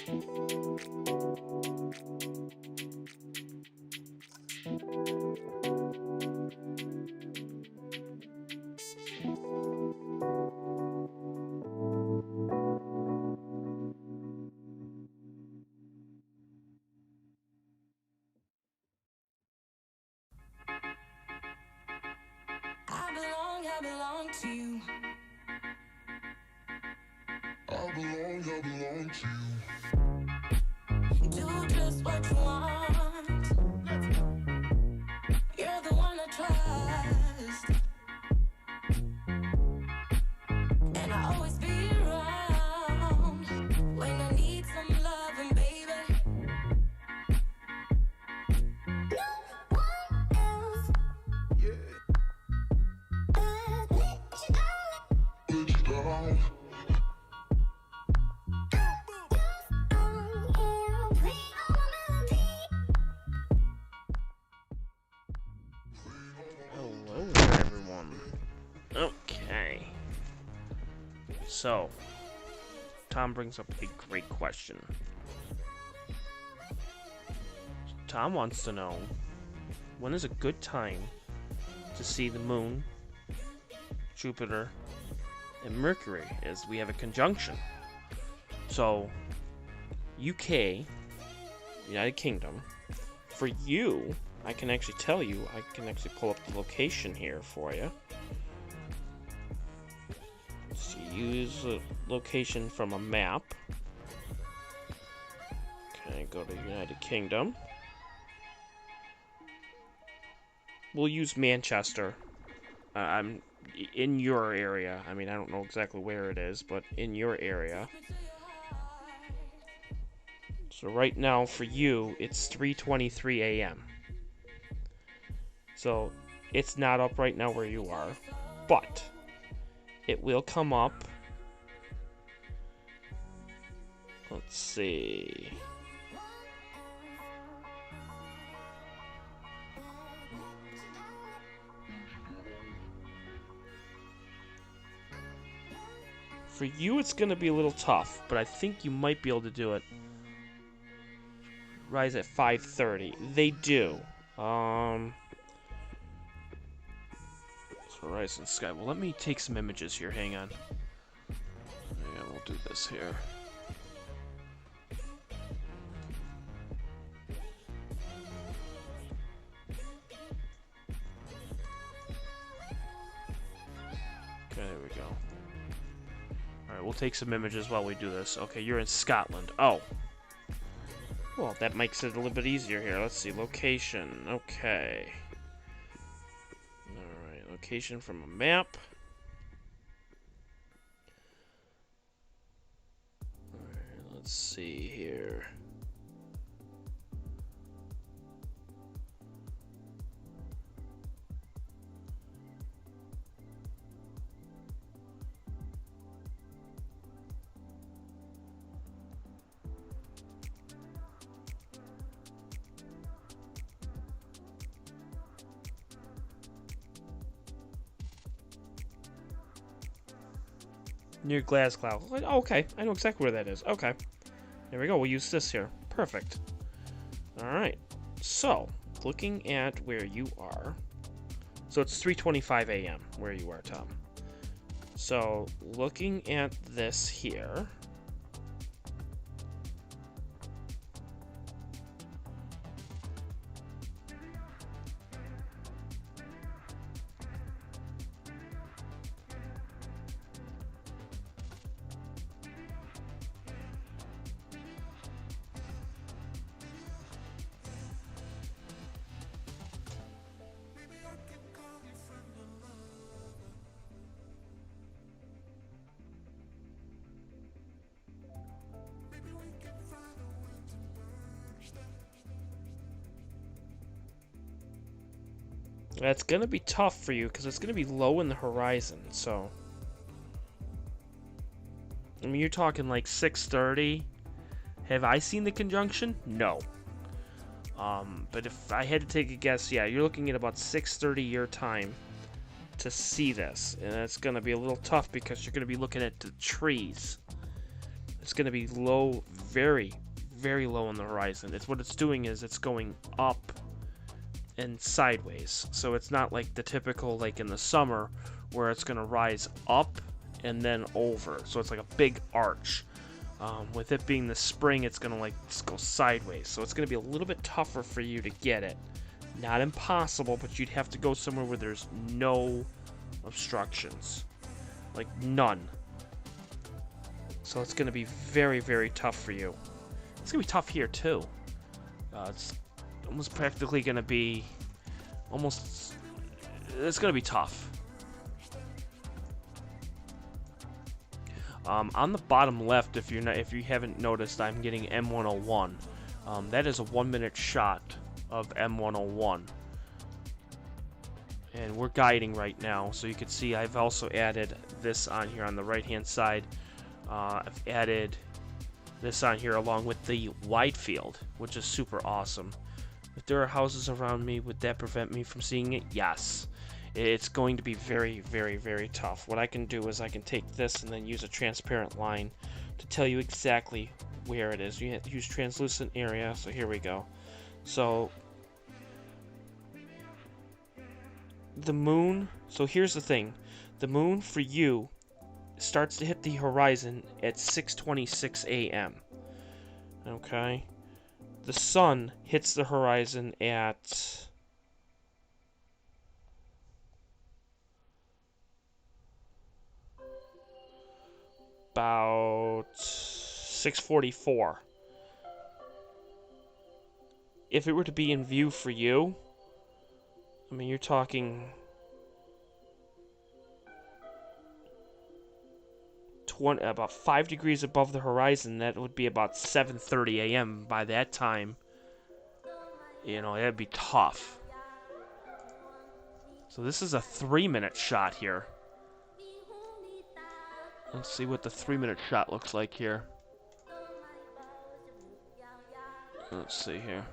I belong to you. I belong to you. You do just what you want. You're the one I trust. And I always be around when I need some loving, baby. No one else. Yeah. Let you down. Hello there, everyone. Okay. So, Tom brings up a great question. Tom wants to know, when is a good time to see the moon, Jupiter, and Mercury, as we have a conjunction? So, UK, United Kingdom, for you, I can actually tell you, I can actually pull up the location here for you. So use a location from a map. Okay, go to United Kingdom. We'll use Manchester. I'm in your area. I mean, I don't know exactly where it is, but in your area. So right now for you, it's 3:23 a.m. So it's not up right now where you are, but it will come up. Let's see. For you, it's going to be a little tough, but I think you might be able to do it. Rise at 5:30. They do. So rise in the sky. Well, let me take some images here. Hang on. Yeah, we'll do this here. Okay, there we go. Alright, we'll take some images while we do this. Okay, you're in Scotland. Oh. Well, that makes it a little bit easier here. Let's see. Location. Okay. Alright, location from a map. Alright, let's see here. Near Glasgow. Okay, I know exactly where that is. Okay. There we go. We'll use this here. Perfect. Alright. So, looking at where you are. So it's 3:25 a.m. where you are, Tom. So, looking at this here. That's going to be tough for you because it's going to be low in the horizon, so... I mean, you're talking like 6:30. Have I seen the conjunction? No. But if I had to take a guess, yeah, you're looking at about 6:30 your time to see this. And it's going to be a little tough because you're going to be looking at the trees. It's going to be low, very, very low on the horizon. It's what it's doing is it's going up and sideways. So it's not like the typical, like in the summer, where it's going to rise up and then over. So it's like a big arch. With it being the spring, it's going to like just go sideways. So it's going to be a little bit tougher for you to get it. Not impossible, but you'd have to go somewhere where there's no obstructions. Like none. So it's going to be very, very tough for you. It's going to be tough here too. It's almost practically going to be almost... It's going to be tough. On the bottom left, if you haven't noticed, I'm getting M101. That is a 1-minute shot of M101, and we're guiding right now. So you can see I've also added this on here on the right hand side. I've added this on here along with the wide field, which is super awesome. If there are houses around me, would that prevent me from seeing it? Yes. It's going to be very, very, very tough. What I can do is I can take this and then use a transparent line to tell you exactly where it is. You use translucent area, so here we go. So the moon, so here's the thing. The moon for you starts to hit the horizon at 6:26 a.m. Okay? The sun hits the horizon at about 6:44. If it were to be in view for you, I mean, you're talking 20, about 5 degrees above the horizon. That would be about 7:30 a.m. by that time. You know, that'd be tough. So this is a 3-minute shot here. Let's see what the 3-minute shot looks like here. Let's see here.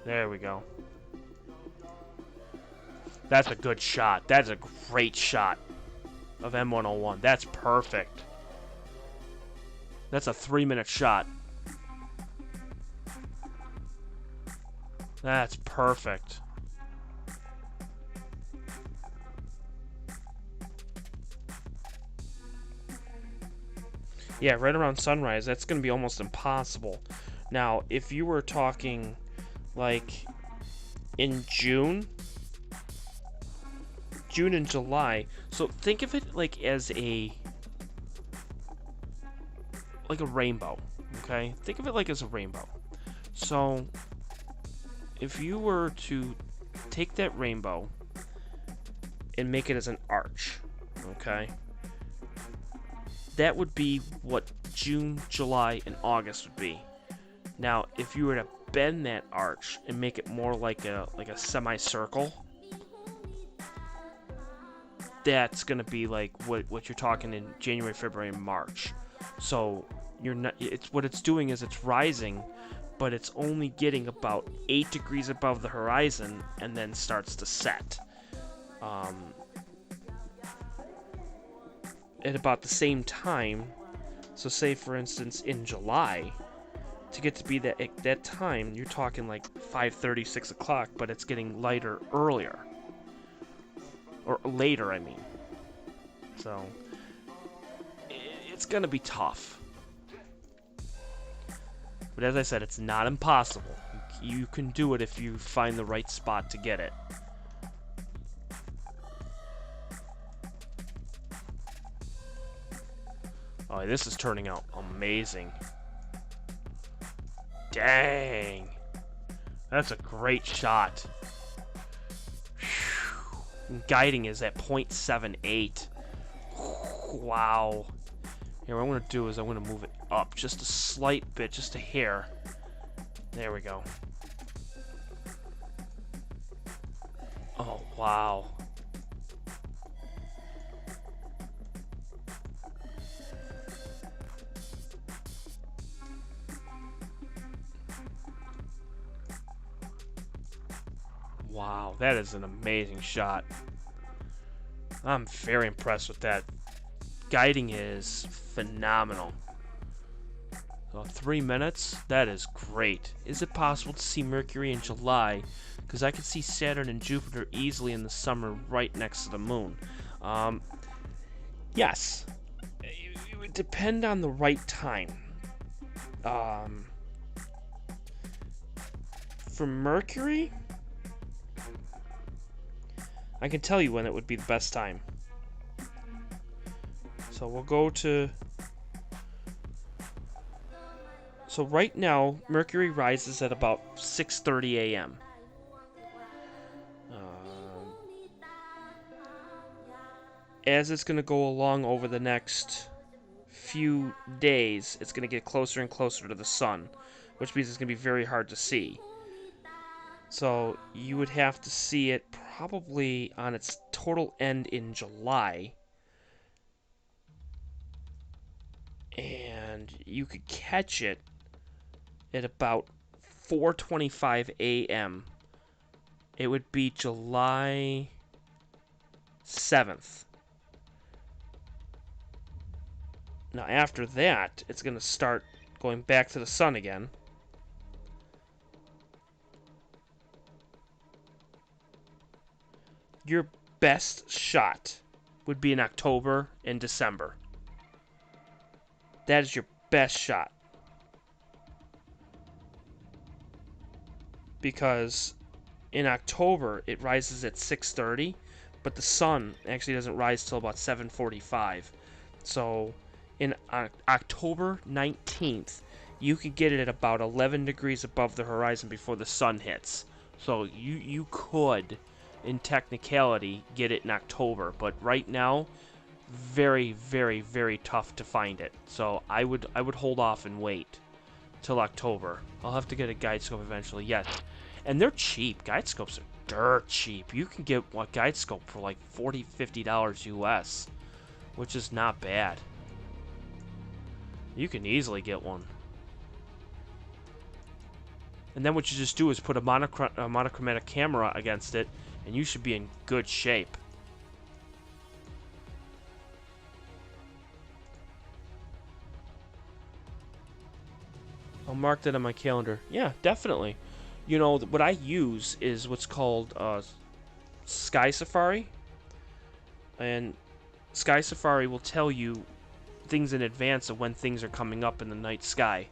There we go. That's a good shot. That's a great shot of M101. That's perfect. That's a 3-minute shot. That's perfect. Yeah, right around sunrise. That's going to be almost impossible. Now, if you were talking like in June and July, so think of it like as like a rainbow, okay? Think of it like as a rainbow. So if you were to take that rainbow and make it as an arch, okay? That would be what June, July, and August would be. Now, if you were to bend that arch and make it more like a semicircle, that's gonna be like what you're talking in January, February, and March. So you're not. It's what it's doing is it's rising, but it's only getting about 8 degrees above the horizon and then starts to set. At about the same time. So say for instance in July, to get to be that time, you're talking like 5:30, 6 o'clock, but it's getting lighter earlier. Or later, I mean. So, it's going to be tough. But as I said, it's not impossible. You can do it if you find the right spot to get it. Oh, this is turning out amazing. Dang. That's a great shot. Guiding is at 0.78. Wow. Here, what I'm going to do is I'm going to move it up just a slight bit, just a hair. There we go. Oh, wow. Wow, that is an amazing shot. I'm very impressed with that. Guiding is phenomenal. So 3 minutes? That is great. Is it possible to see Mercury in July? Because I could see Saturn and Jupiter easily in the summer right next to the moon. Yes. It would depend on the right time. For Mercury, I can tell you when it would be the best time. So we'll go to... So right now, Mercury rises at about 6:30 a.m. As it's going to go along over the next few days, it's going to get closer and closer to the sun, which means it's going to be very hard to see. So you would have to see it probably on its total end in July. And you could catch it at about 4:25 a.m. It would be July 7th. Now after that, it's going to start going back to the sun again. Your best shot would be in October and December. That is your best shot. Because in October, it rises at 6:30, but the sun actually doesn't rise till about 7:45. So in October 19th, you could get it at about 11 degrees above the horizon before the sun hits. So you could, in technicality, get it in October, but right now, very, very, very tough to find it. So I would hold off and wait till October. I'll have to get a guide scope eventually. Yes, and they're cheap. Guide scopes are dirt cheap. You can get a guide scope for like $40-50 US, which is not bad. You can easily get one. And then what you just do is put a monochromatic camera against it, and you should be in good shape. I'll mark that on my calendar. Yeah, definitely. You know, what I use is what's called Sky Safari. And Sky Safari will tell you things in advance of when things are coming up in the night sky.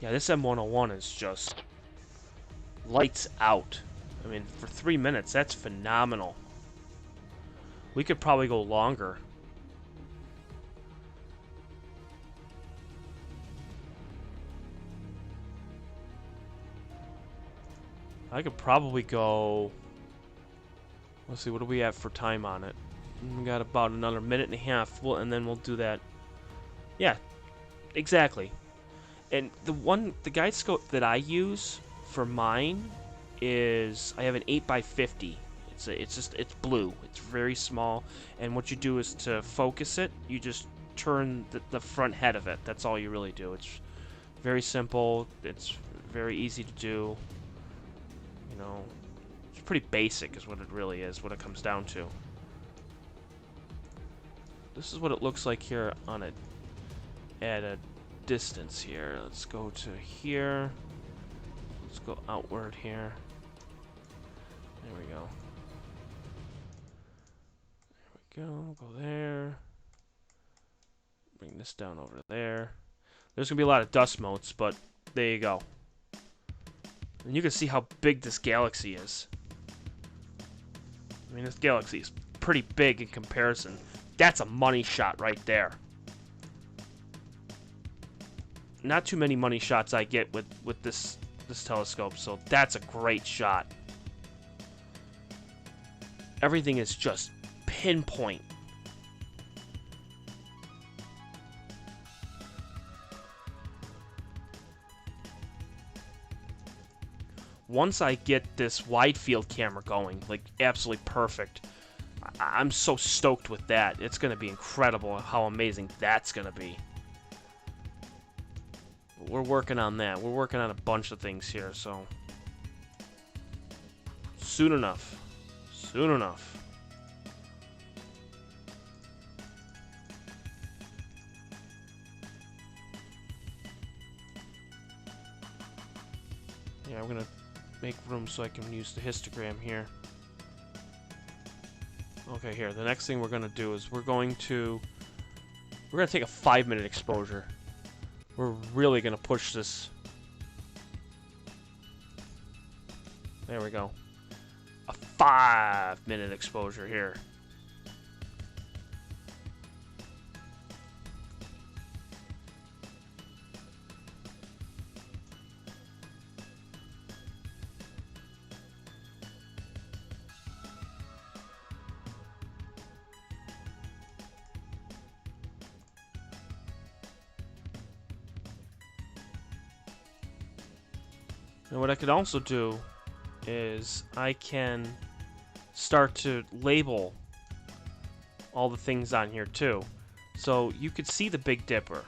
Yeah, this M101 is just lights out. I mean, for 3 minutes, that's phenomenal. We could probably go longer. I could probably go... Let's see, what do we have for time on it? We got about another minute and a half, and then we'll do that. Yeah, exactly. And the guide scope that I use for mine is, I have an 8x50. It's blue. It's very small, and what you do is to focus it, you just turn the front head of it. That's all you really do. It's very simple. It's very easy to do. You know, it's pretty basic is what it really is, what it comes down to. This is what it looks like here on it at a distance here. Let's go to here. Let's go outward here. There we go. There we go. Go there. Bring this down over there. There's gonna be a lot of dust motes, but there you go. And you can see how big this galaxy is. I mean, this galaxy is pretty big in comparison. That's a money shot right there. Not too many money shots I get with this telescope, so that's a great shot. Everything is just pinpoint. Once I get this wide field camera going, like absolutely perfect, I'm so stoked with that. It's going to be incredible how amazing that's going to be. we're working on that. We're working on a bunch of things here, so soon enough. Soon enough. Yeah, I'm gonna make room so I can use the histogram here. Okay, here. The next thing we're gonna do is we're gonna take a 5-minute exposure. We're really gonna push this. There we go. A 5-minute exposure here. And what I could also do is I can start to label all the things on here too. So you could see the Big Dipper.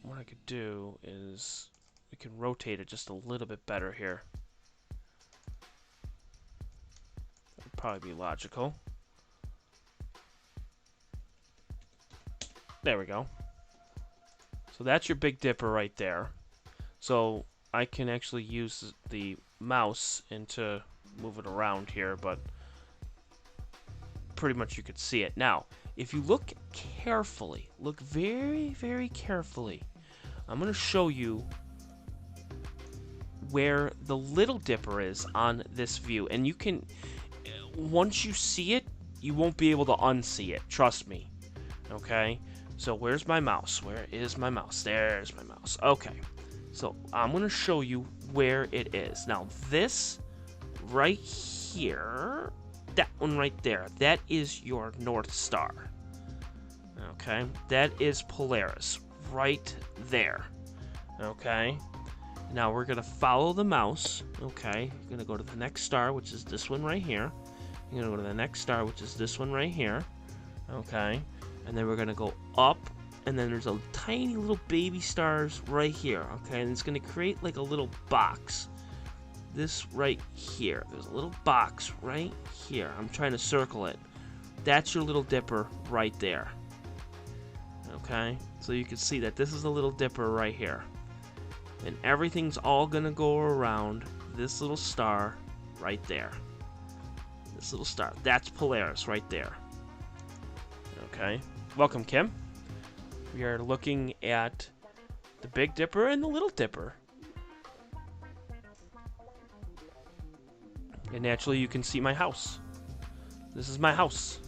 What I could do is we can rotate it just a little bit better here. That would probably be logical. There we go. So that's your Big Dipper right there. So I can actually use the mouse and to move it around here, but pretty much you could see it. Now, if you look carefully, look very, very carefully, I'm going to show you where the Little Dipper is on this view. And you can, once you see it, you won't be able to unsee it. Trust me. Okay? So where's my mouse? Where is my mouse? There's my mouse. Okay. So I'm going to show you where it is. Now this right here, that one right there, that is your North Star. Okay, that is Polaris right there. Okay, now we're going to follow the mouse. Okay, you're going to go to the next star, which is this one right here. You're going to go to the next star, which is this one right here. Okay, and then we're going to go up. And then there's a tiny little baby stars right here, okay? And it's going to create like a little box. This right here. There's a little box right here. I'm trying to circle it. That's your Little Dipper right there. Okay? So you can see that this is a Little Dipper right here. And everything's all going to go around this little star right there. This little star. That's Polaris right there. Okay? Welcome, Kim. We are looking at the Big Dipper and the Little Dipper. And naturally, you can see my house. This is my house.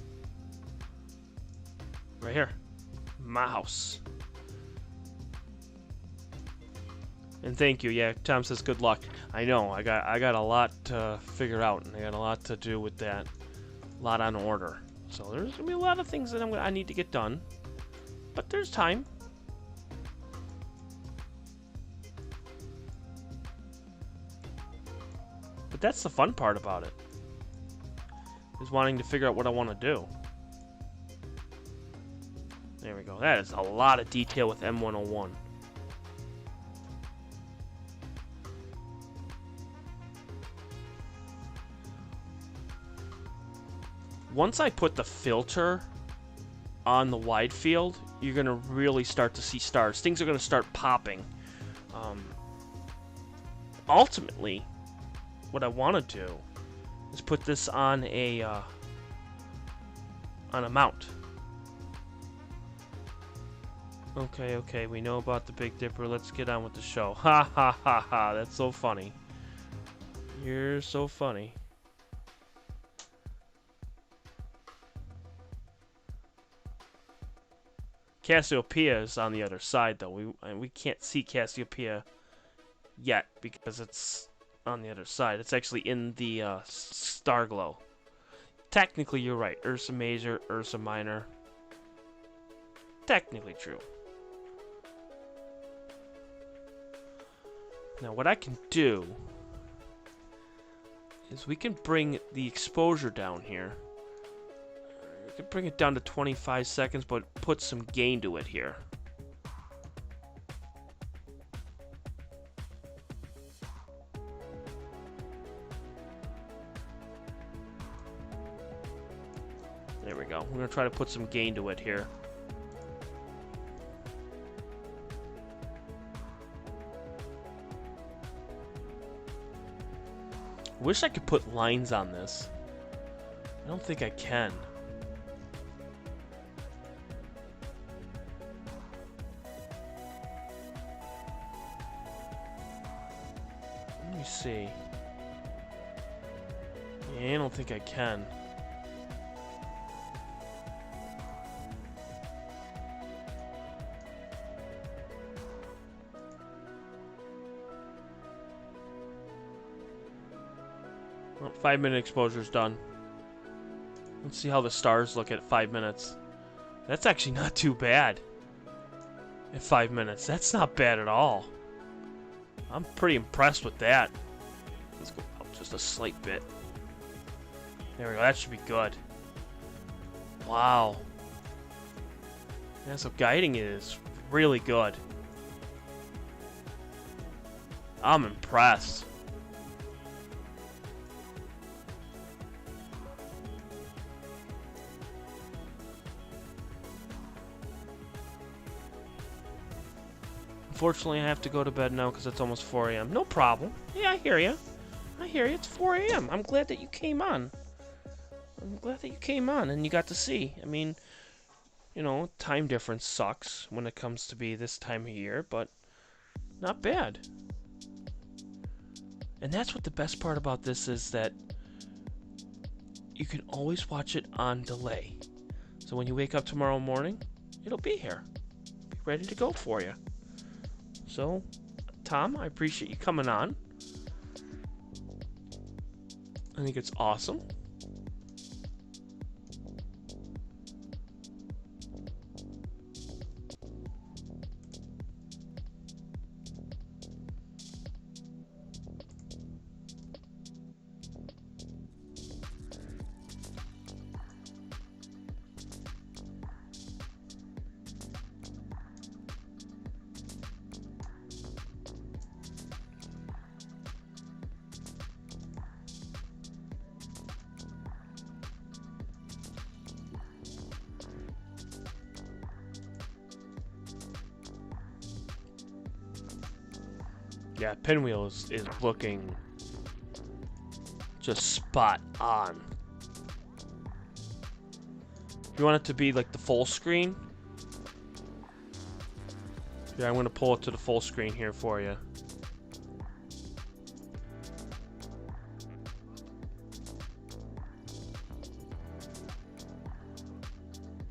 Right here. My house. And thank you. Yeah, Tom says good luck. I know. I got a lot to figure out, and I got a lot to do with that. A lot on order. So there's going to be a lot of things that I need to get done. But there's time. But that's the fun part about it. Is wanting to figure out what I want to do. There we go. That is a lot of detail with M101. Once I put the filter on the wide field, you're going to really start to see stars. Things are going to start popping. Ultimately, what I want to do is put this on a mount. Okay, we know about the Big Dipper. Let's get on with the show. Ha ha ha ha, that's so funny. You're so funny. Cassiopeia is on the other side, though. We can't see Cassiopeia yet because it's on the other side. It's actually in the star glow. Technically, you're right. Ursa Major, Ursa Minor. Technically true. Now, what I can do is we can bring the exposure down here. We can bring it down to 25 seconds, but put some gain to it here. There we go. We're going to try to put some gain to it here. Wish I could put lines on this. I don't think I can. Let me see. Yeah, I don't think I can. Well, 5-minute exposure's done. Let's see how the stars look at 5 minutes. That's actually not too bad. At 5 minutes, that's not bad at all. I'm pretty impressed with that. Let's go up just a slight bit. There we go, that should be good. Wow. Yeah, so guiding is really good. I'm impressed. Unfortunately, I have to go to bed now because it's almost 4 a.m. No problem. Yeah, I hear you. I hear you. It's 4 a.m. I'm glad that you came on. I'm glad that you came on and you got to see. I mean, you know, time difference sucks when it comes to be this time of year, but not bad. And that's what the best part about this is, that you can always watch it on delay. So when you wake up tomorrow morning, it'll be here. Be ready to go for you. So, Tom, I appreciate you coming on. I think it's awesome. Yeah, Pinwheel is looking just spot on. If you want it to be like the full screen, yeah, I'm going to pull it to the full screen here for you.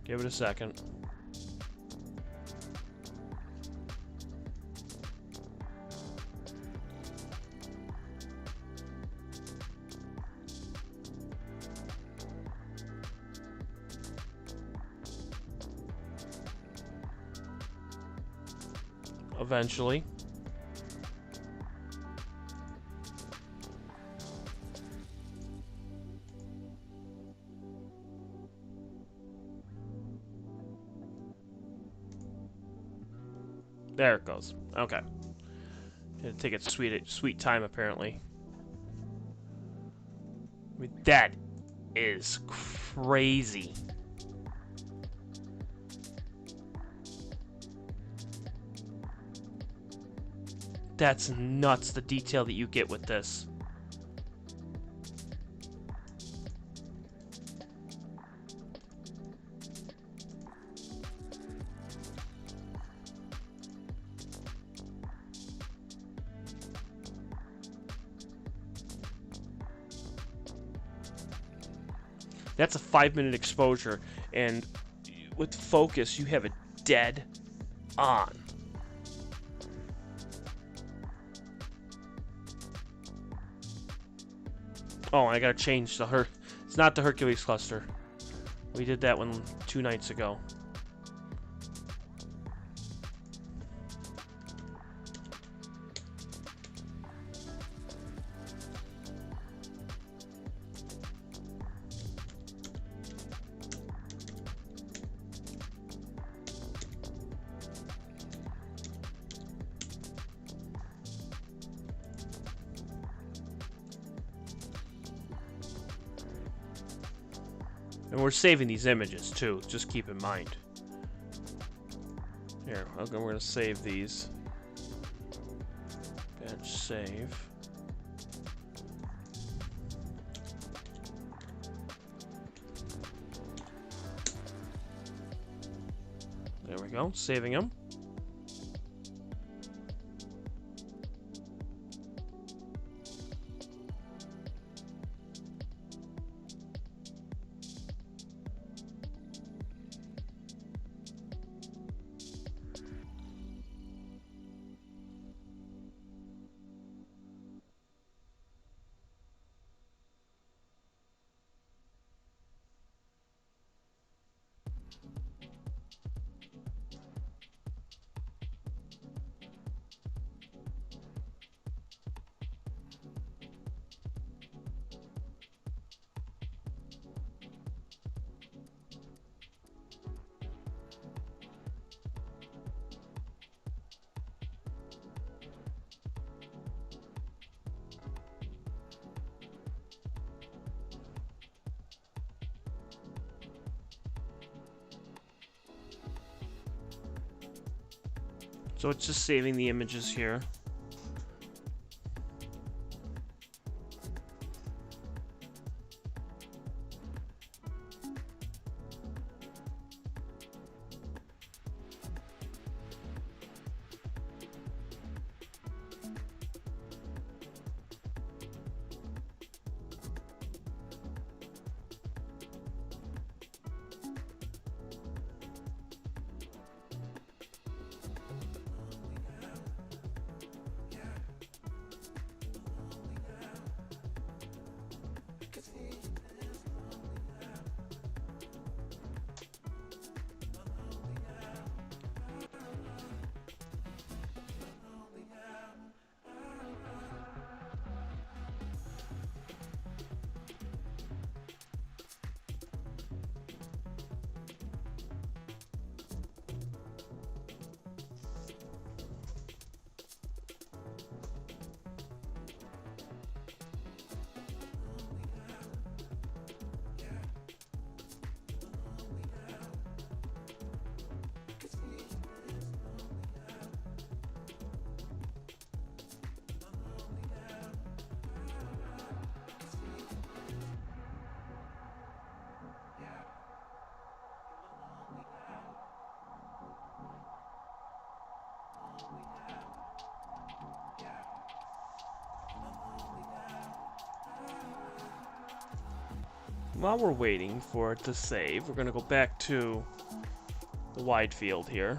Give it a second. Eventually. There it goes. Okay. It'll take its sweet time, apparently. I mean, that is crazy. That's nuts, the detail that you get with this. That's a 5-minute exposure, and with focus, you have it dead on. Oh, I gotta change the it's not the Hercules cluster. We did that one 2 nights ago. And we're saving these images too, just keep in mind. Here, we're going to save these. Batch save. There we go, saving them. So it's just saving the images here. While we're waiting for it to save, we're going to go back to the wide field here.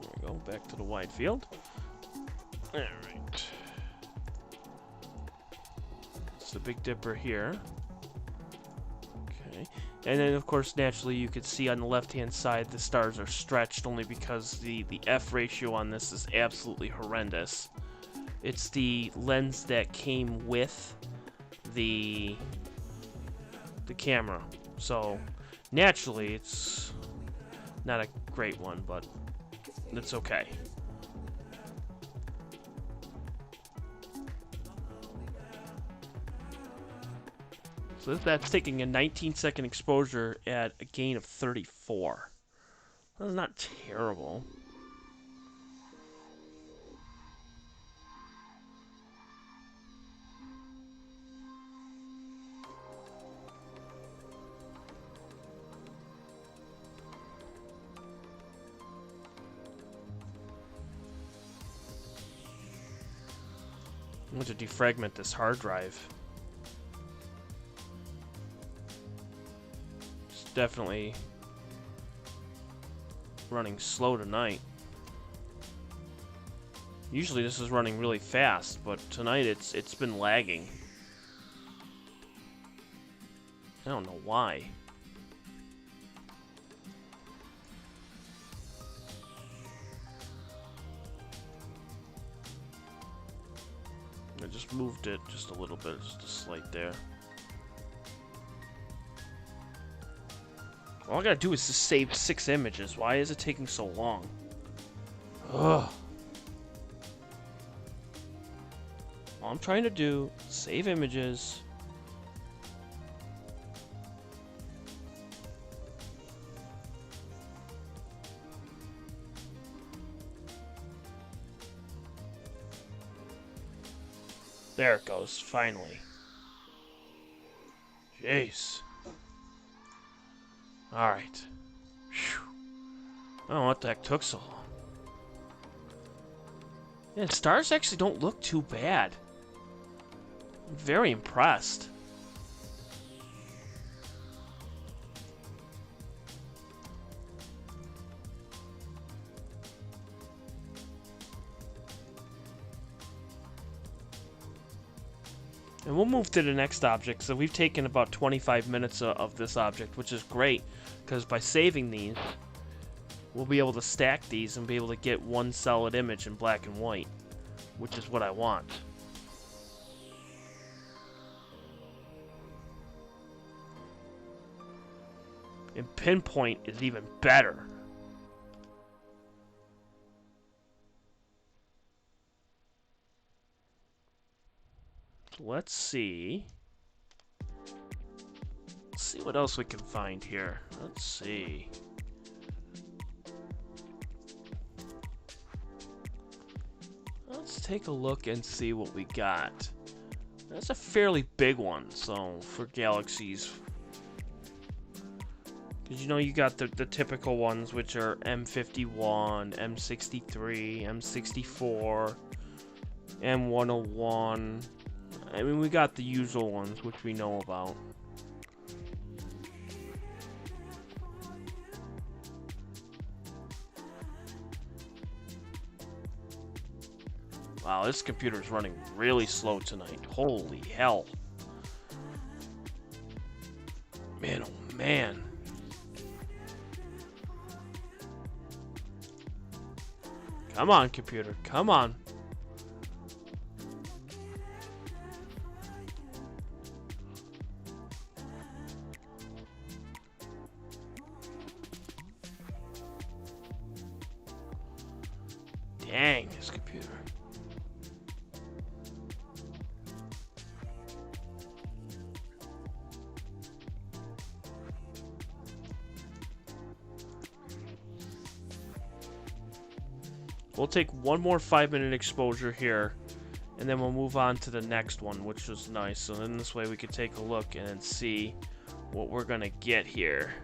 There we go, back to the wide field. Alright. It's the Big Dipper here. Okay. And then, of course, naturally, you could see on the left-hand side the stars are stretched only because the F ratio on this is absolutely horrendous. It's the lens that came with the camera. So, naturally, it's not a great one, but it's okay. So that's taking a 19-second exposure at a gain of 34. That's not terrible. I'm going to defragment this hard drive. It's definitely running slow tonight. Usually this is running really fast, but tonight it's been lagging. I don't know why. I just moved it just a little bit, just a slight there. All I gotta do is just save 6 images. Why is it taking so long? Ugh. All I'm trying to do, save images, There it goes, finally. Jeez. Alright. I don't know what the heck took so long. Yeah, stars actually don't look too bad. I'm very impressed. And we'll move to the next object. So we've taken about 25 minutes of this object, which is great, because by saving these, we'll be able to stack these and be able to get one solid image in black and white, which is what I want. And pinpoint is even better. Let's see. Let's see what else we can find here. Let's see. Let's take a look and see what we got. That's a fairly big one, so for galaxies. Because you know you got the typical ones, which are M51, M63, M64, M101. I mean, we got the usual ones, which we know about. Wow, this computer's running really slow tonight. Holy hell. Man, oh man. Come on, computer. Come on. Dang, this computer. We'll take one more 5-minute exposure here, and then we'll move on to the next one, which was nice. So then this way we could take a look and see what we're gonna get here.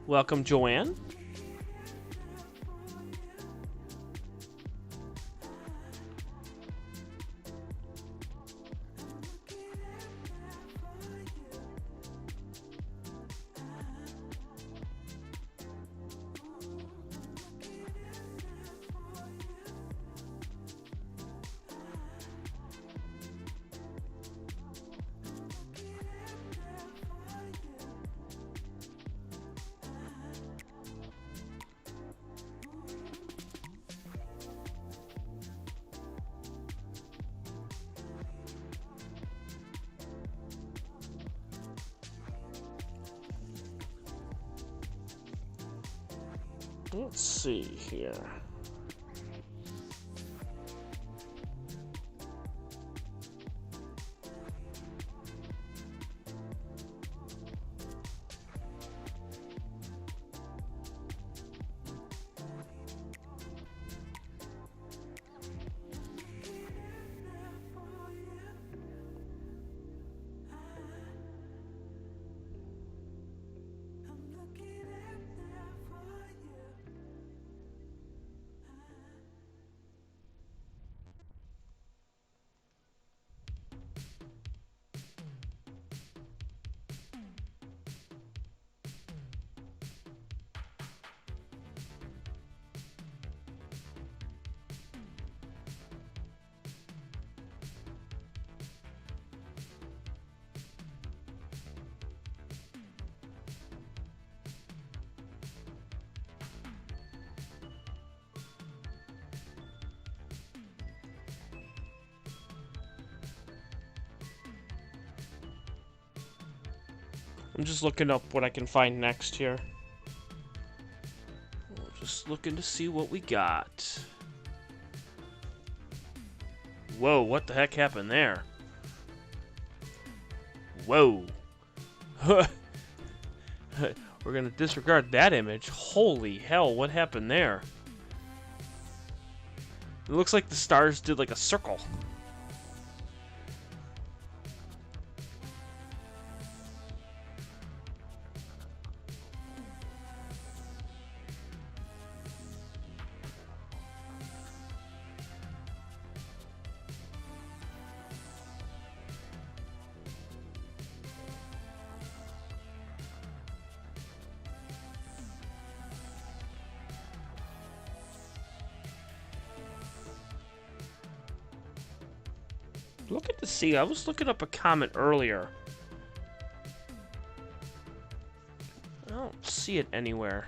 Welcome, Joanne. Let's see here. I'm just looking up what I can find next here. Just looking to see what we got. Whoa, what the heck happened there? Whoa. We're gonna disregard that image. Holy hell, what happened there? It looks like the stars did like a circle. Look at the sea. I was looking up a comet earlier. I don't see it anywhere.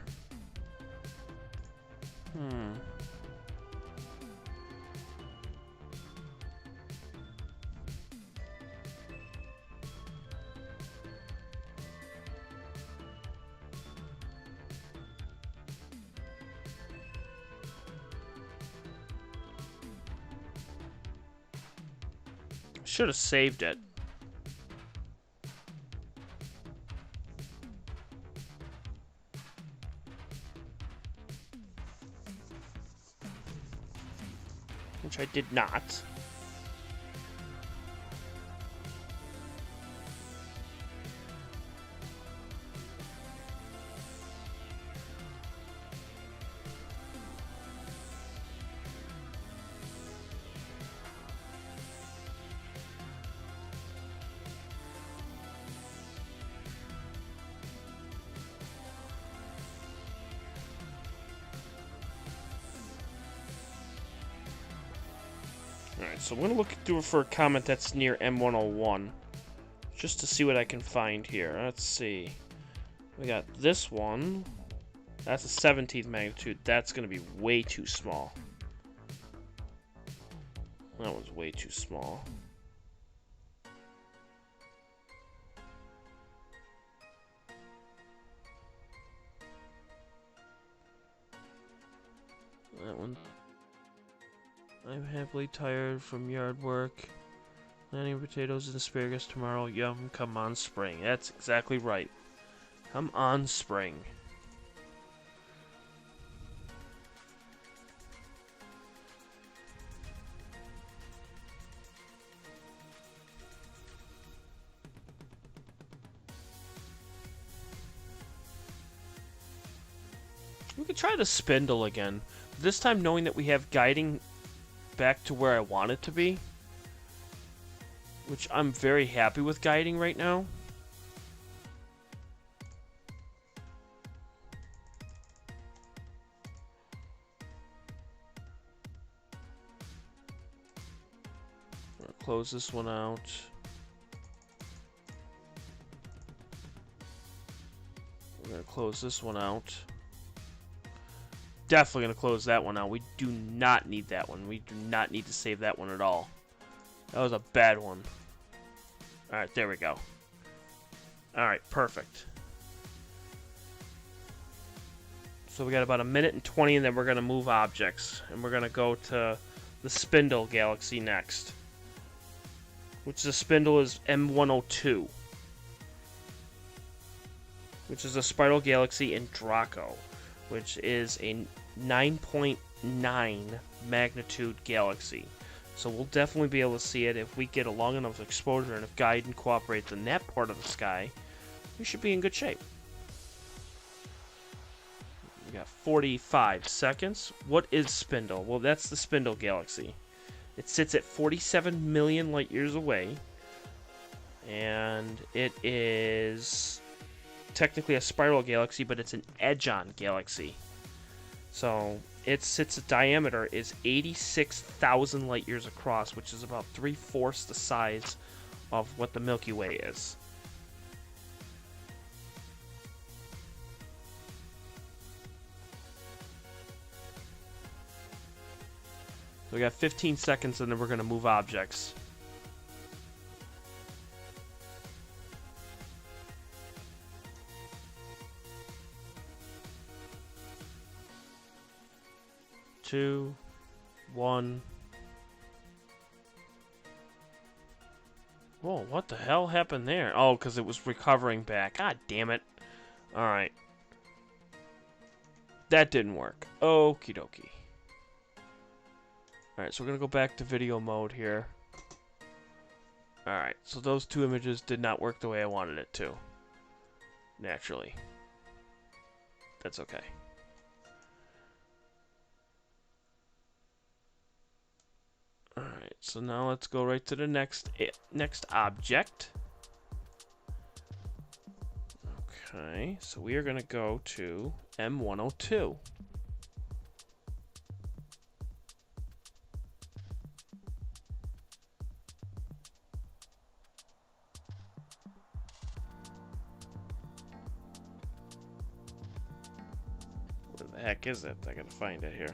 Should have saved it. Which I did not. Alright, so I'm going to look through for a comet that's near M101. Just to see what I can find here. Let's see. We got this one. That's a 17th magnitude. That's going to be way too small. That was way too small. That one. I'm happily tired from yard work. Planting potatoes and asparagus tomorrow. Yum, come on, spring. That's exactly right. Come on, spring. We could try the spindle again. This time knowing that we have guiding back to where I want it to be, which I'm very happy with guiding right now. I'm gonna close this one out. We're gonna close this one out. Definitely going to close that one out. We do not need that one. We do not need to save that one at all. That was a bad one. Alright, there we go. Alright, perfect. So we got about a minute and 20, and then we're going to move objects. And we're going to go to the Spindle Galaxy next. Which the Spindle is M102. Which is a Spiral Galaxy in Draco. Which is a 9.9 magnitude galaxy. So we'll definitely be able to see it if we get a long enough exposure, and if Gaiden cooperates in that part of the sky, we should be in good shape. We got 45 seconds. What is Spindle? Well, that's the Spindle Galaxy. It sits at 47 million light years away, and it is technically a spiral galaxy, but it's an edge-on galaxy. So its diameter is 86,000 light years across, which is about 3/4 the size of what the Milky Way is. So we got 15 seconds, and then we're going to move objects. 2, 1. Whoa, what the hell happened there? Oh, because it was recovering back. God damn it. Alright. That didn't work. Okie dokie. Alright, so we're going to go back to video mode here. Alright, so those two images did not work the way I wanted it to. Naturally. That's okay. Alright, so now let's go right to the next object. Okay, so we are going to go to M102. Where the heck is it? I gotta find it here.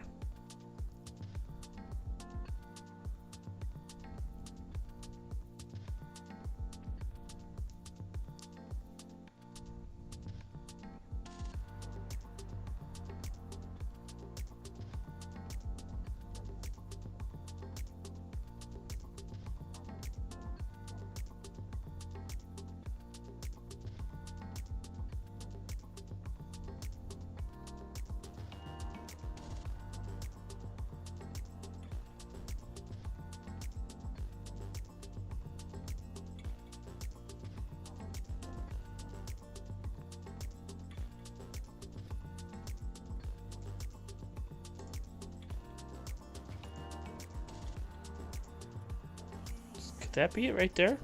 Could that be it right there?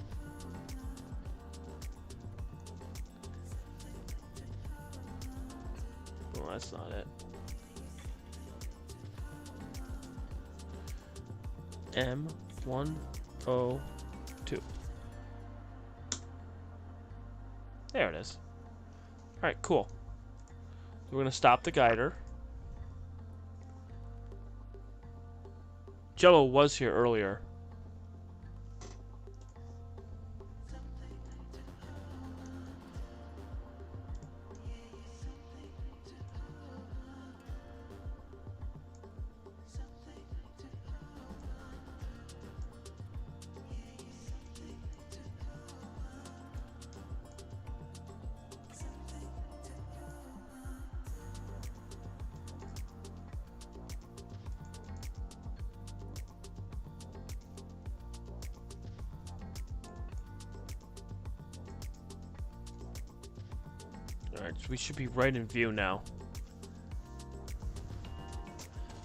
Well, that's not it. M102. There it is. Alright, cool. We're going to stop the guider. Jello was here earlier. Alright, so we should be right in view now.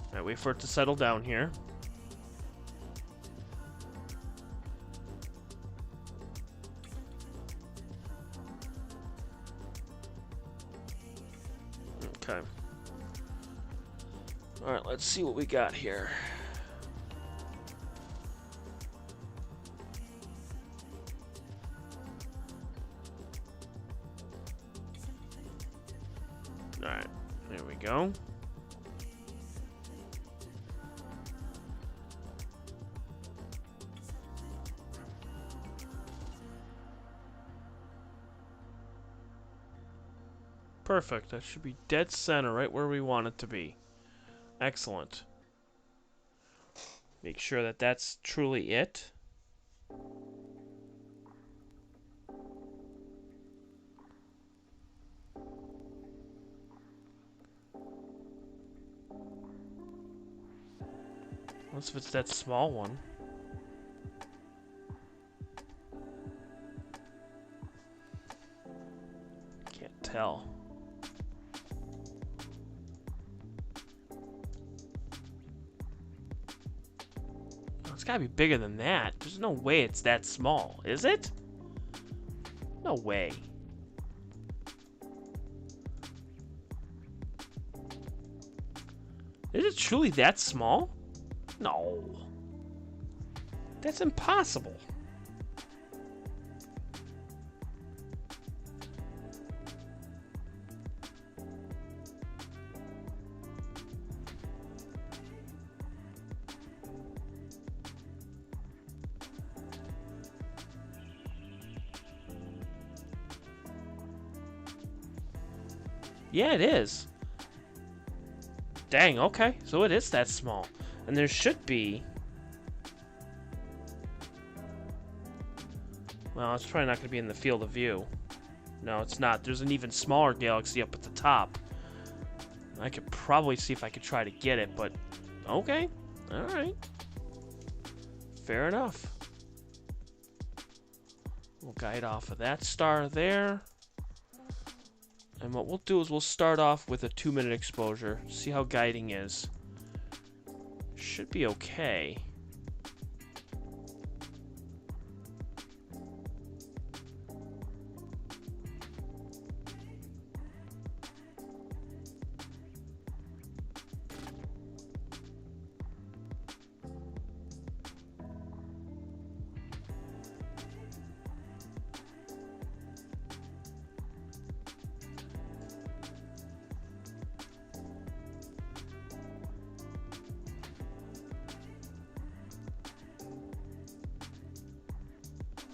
Alright, wait for it to settle down here. Okay. Alright, let's see what we got here. Alright, there we go. Perfect, that should be dead center, right where we want it to be. Excellent. Make sure that that's truly it. Unless if it's that small one. Can't tell. Oh, it's gotta be bigger than that. There's no way it's that small, is it? No way. Is it truly that small? No. That's impossible. Yeah, it is. Dang, okay. So it is that small. And there should be... Well, it's probably not going to be in the field of view. No, it's not. There's an even smaller galaxy up at the top. I could probably see if I could try to get it, but... Okay. Alright. Fair enough. We'll guide off of that star there. And what we'll do is we'll start off with a 2-minute exposure. See how guiding is. Should be okay.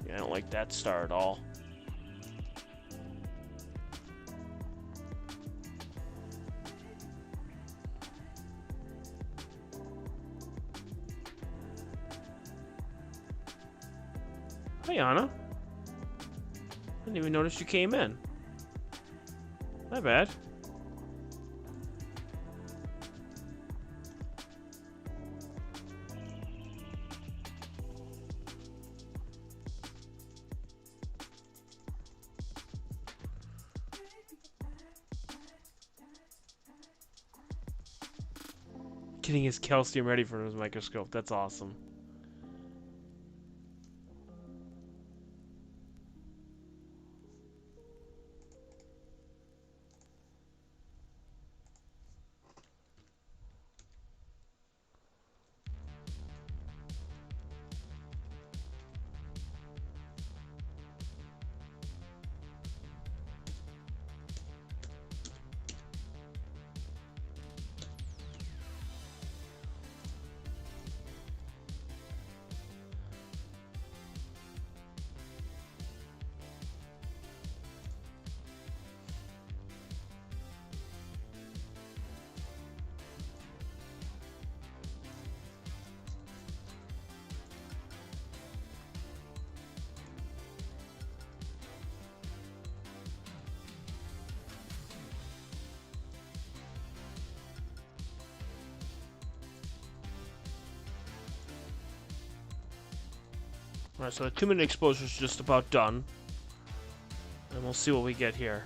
I don't like that star at all. Hey, Anna. I didn't even notice you came in. My bad. Getting his calcium ready for his microscope. That's awesome. Alright, so the 2-minute exposure is just about done. And we'll see what we get here.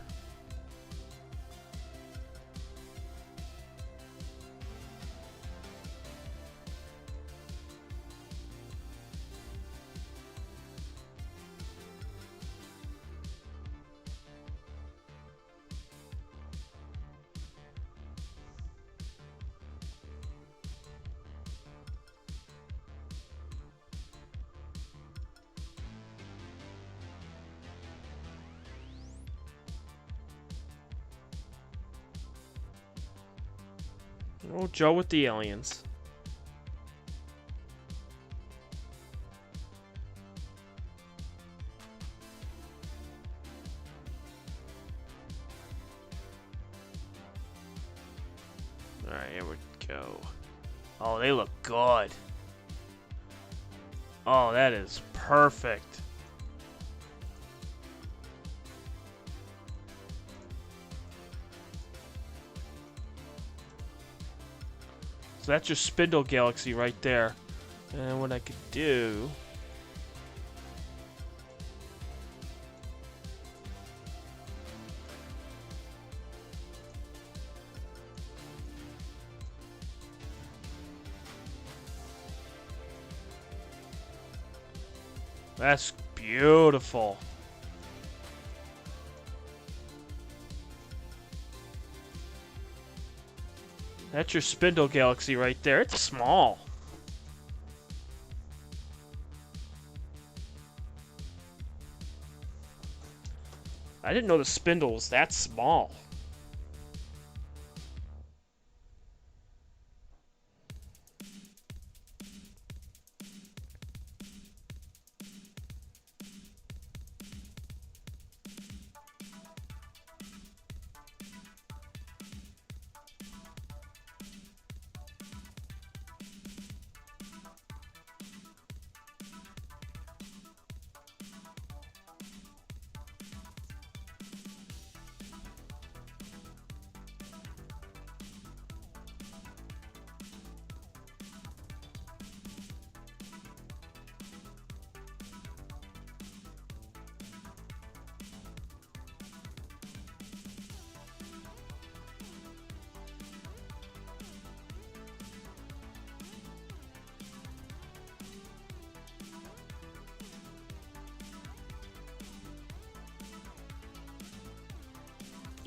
Oh, Joe with the aliens. Alright, here we go. Oh, they look good. Oh, that is perfect. So that's your Spindle Galaxy right there. And what I could do... That's beautiful. That's your Spindle Galaxy right there. It's small. I didn't know the spindle was that small.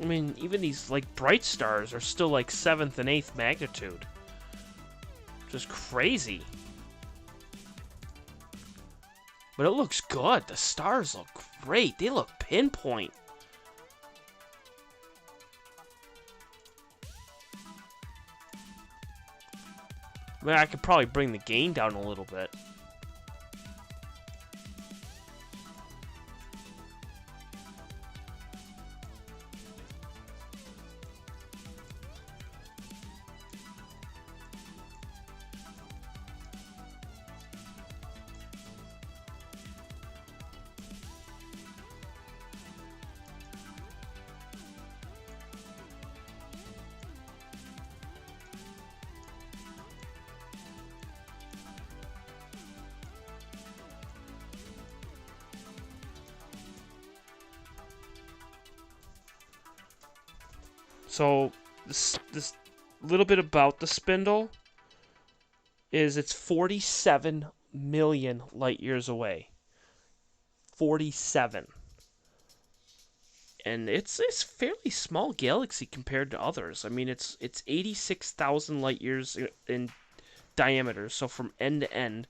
I mean, even these, like, bright stars are still, like, 7th and 8th magnitude. Just crazy. But it looks good. The stars look great. They look pinpoint. I mean, I could probably bring the gain down a little bit. So, this little bit about the spindle is it's 47 million light years away. 47. And it's a fairly small galaxy compared to others. I mean, it's 86,000 light years in diameter, so from end to end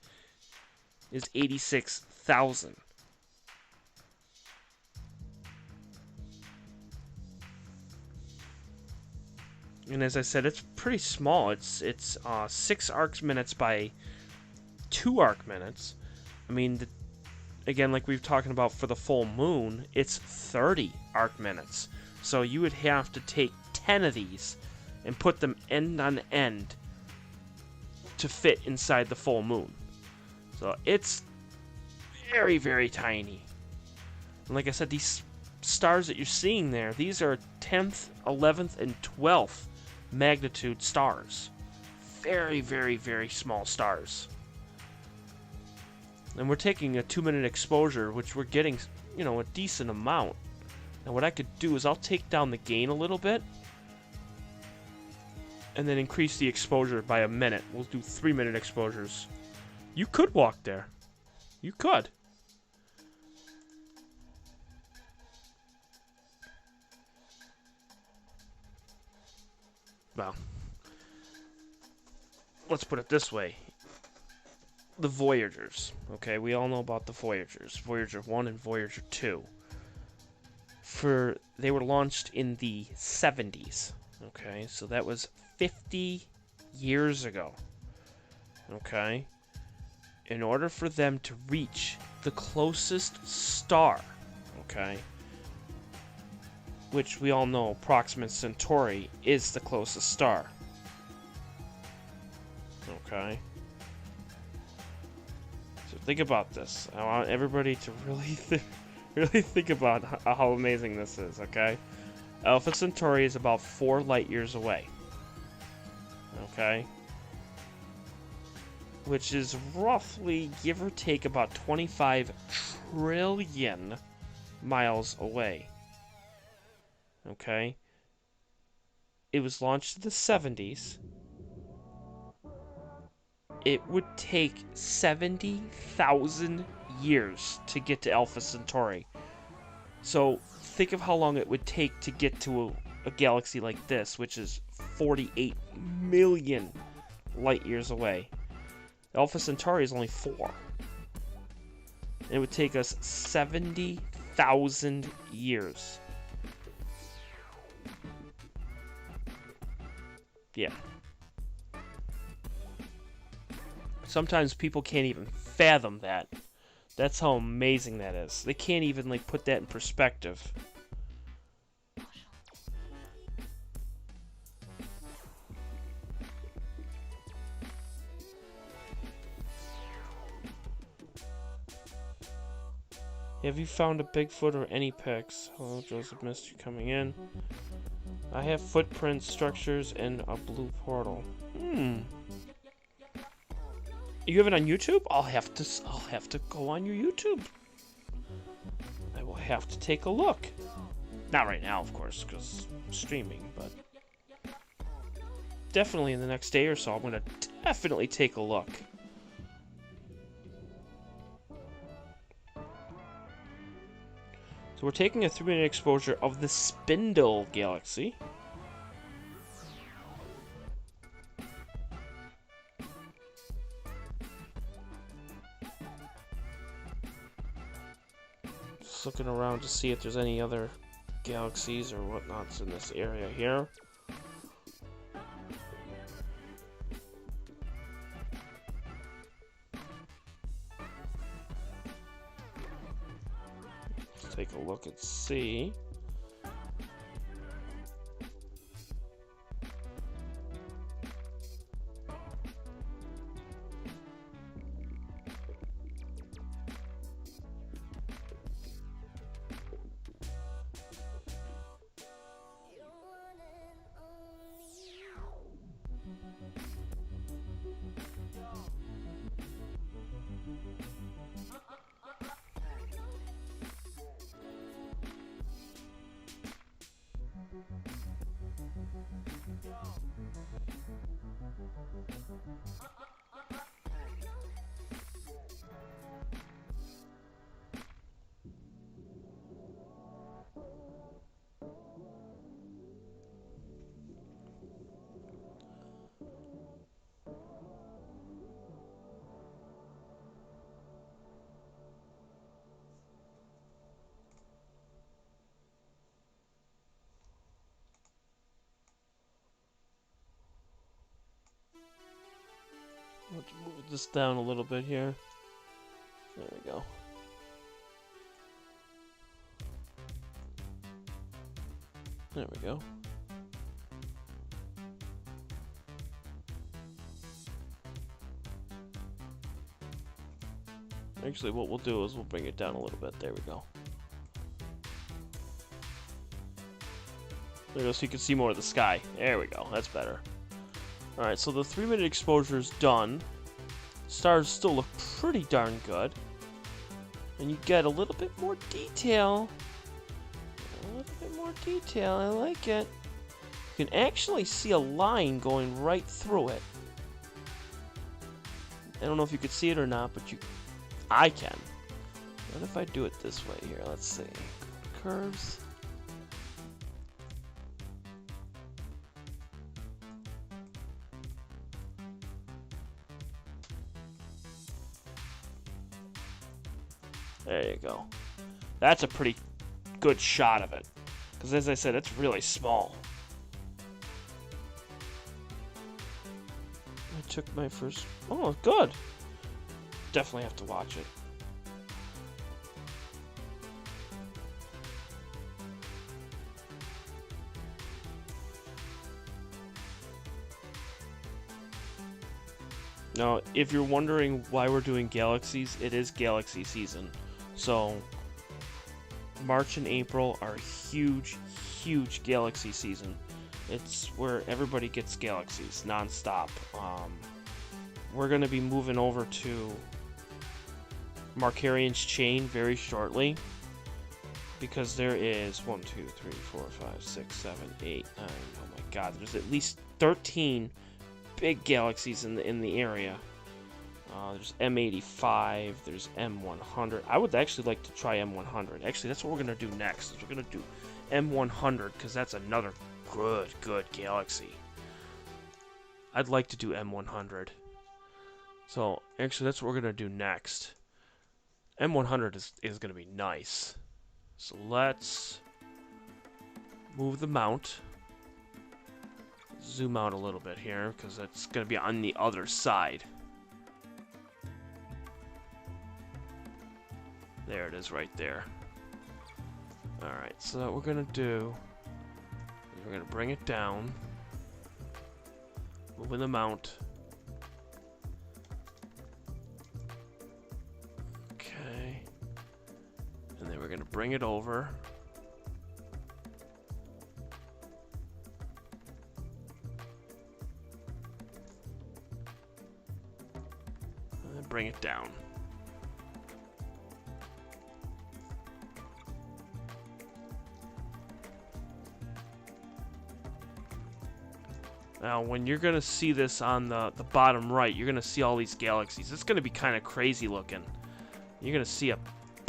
is 86,000. And as I said, it's pretty small. It's 6 arc minutes by 2 arc minutes. I mean, again, like we've talking about for the full moon, it's 30 arc minutes. So you would have to take 10 of these and put them end on end to fit inside the full moon. So it's very, very tiny. And like I said, these stars that you're seeing there, these are 10th, 11th, and 12th magnitude stars. Very, very, very small stars. And we're taking a 2-minute exposure, which we're getting, you know, a decent amount. And what I could do is I'll take down the gain a little bit and then increase the exposure by a minute. We'll do 3-minute exposures. You could walk there. You could. Well, let's put it this way. The Voyagers, okay? We all know about the Voyagers. Voyager 1 and Voyager 2. They were launched in the 70s, okay? So that was 50 years ago, okay? In order for them to reach the closest star, okay? Which we all know Proxima Centauri is the closest star. Okay? So think about this. I want everybody to really think about how amazing this is, okay? Alpha Centauri is about 4 light years away. Okay? Which is roughly, give or take, about 25 trillion miles away. Okay? It was launched in the 70s. It would take 70,000 years to get to Alpha Centauri. So, think of how long it would take to get to a galaxy like this, which is 48 million light years away. Alpha Centauri is only 4. It would take us 70,000 years. Yeah. Sometimes people can't even fathom that. That's how amazing that is. They can't even, like, put that in perspective. Have you found a Bigfoot or any pics? Hello, Joseph, missed you coming in. I have footprints, structures, and a blue portal. You have it on YouTube? I'll have to go on your YouTube. I will have to take a look. Not right now, of course, because I'm streaming, but definitely in the next day or so, I'm gonna definitely take a look. So we're taking a 3-minute exposure of the Spindle Galaxy. Just looking around to see if there's any other galaxies or whatnots in this area here. Let's take a look and see. Let's move this down a little bit here. There we go. There we go. Actually, what we'll do is we'll bring it down a little bit. There we go. There we go, so you can see more of the sky. There we go. That's better. Alright, so the 3-minute exposure is done. Stars still look pretty darn good. And you get a little bit more detail. A little bit more detail. I like it. You can actually see a line going right through it. I don't know if you could see it or not, but I can. What if I do it this way here? Let's see. Curves. There you go. That's a pretty good shot of it. Because as I said, it's really small. I took my first... Oh, good. Definitely have to watch it. Now, if you're wondering why we're doing galaxies, it is galaxy season. So, March and April are huge, huge galaxy season. It's where everybody gets galaxies non-stop. We're going to be moving over to Mercarian's chain very shortly, because there is 1, 2, 3, 4, 5, 6, 7, 8, 9. Oh my god, there's at least 13 big galaxies in the area. There's M85, there's M100. I would actually like to try M100. Actually, that's what we're going to do next. We're going to do M100, because that's another good galaxy. I'd like to do M100. So, actually, that's what we're going to do next. M100 is going to be nice. So, let's move the mount. Zoom out a little bit here, because that's going to be on the other side. There it is right there. Alright, so what we're going to do is we're going to bring it down. Moving the mount. Okay. And then we're going to bring it over. And then bring it down. Now, when you're going to see this on the bottom right, you're going to see all these galaxies. It's going to be kind of crazy looking. You're going to see a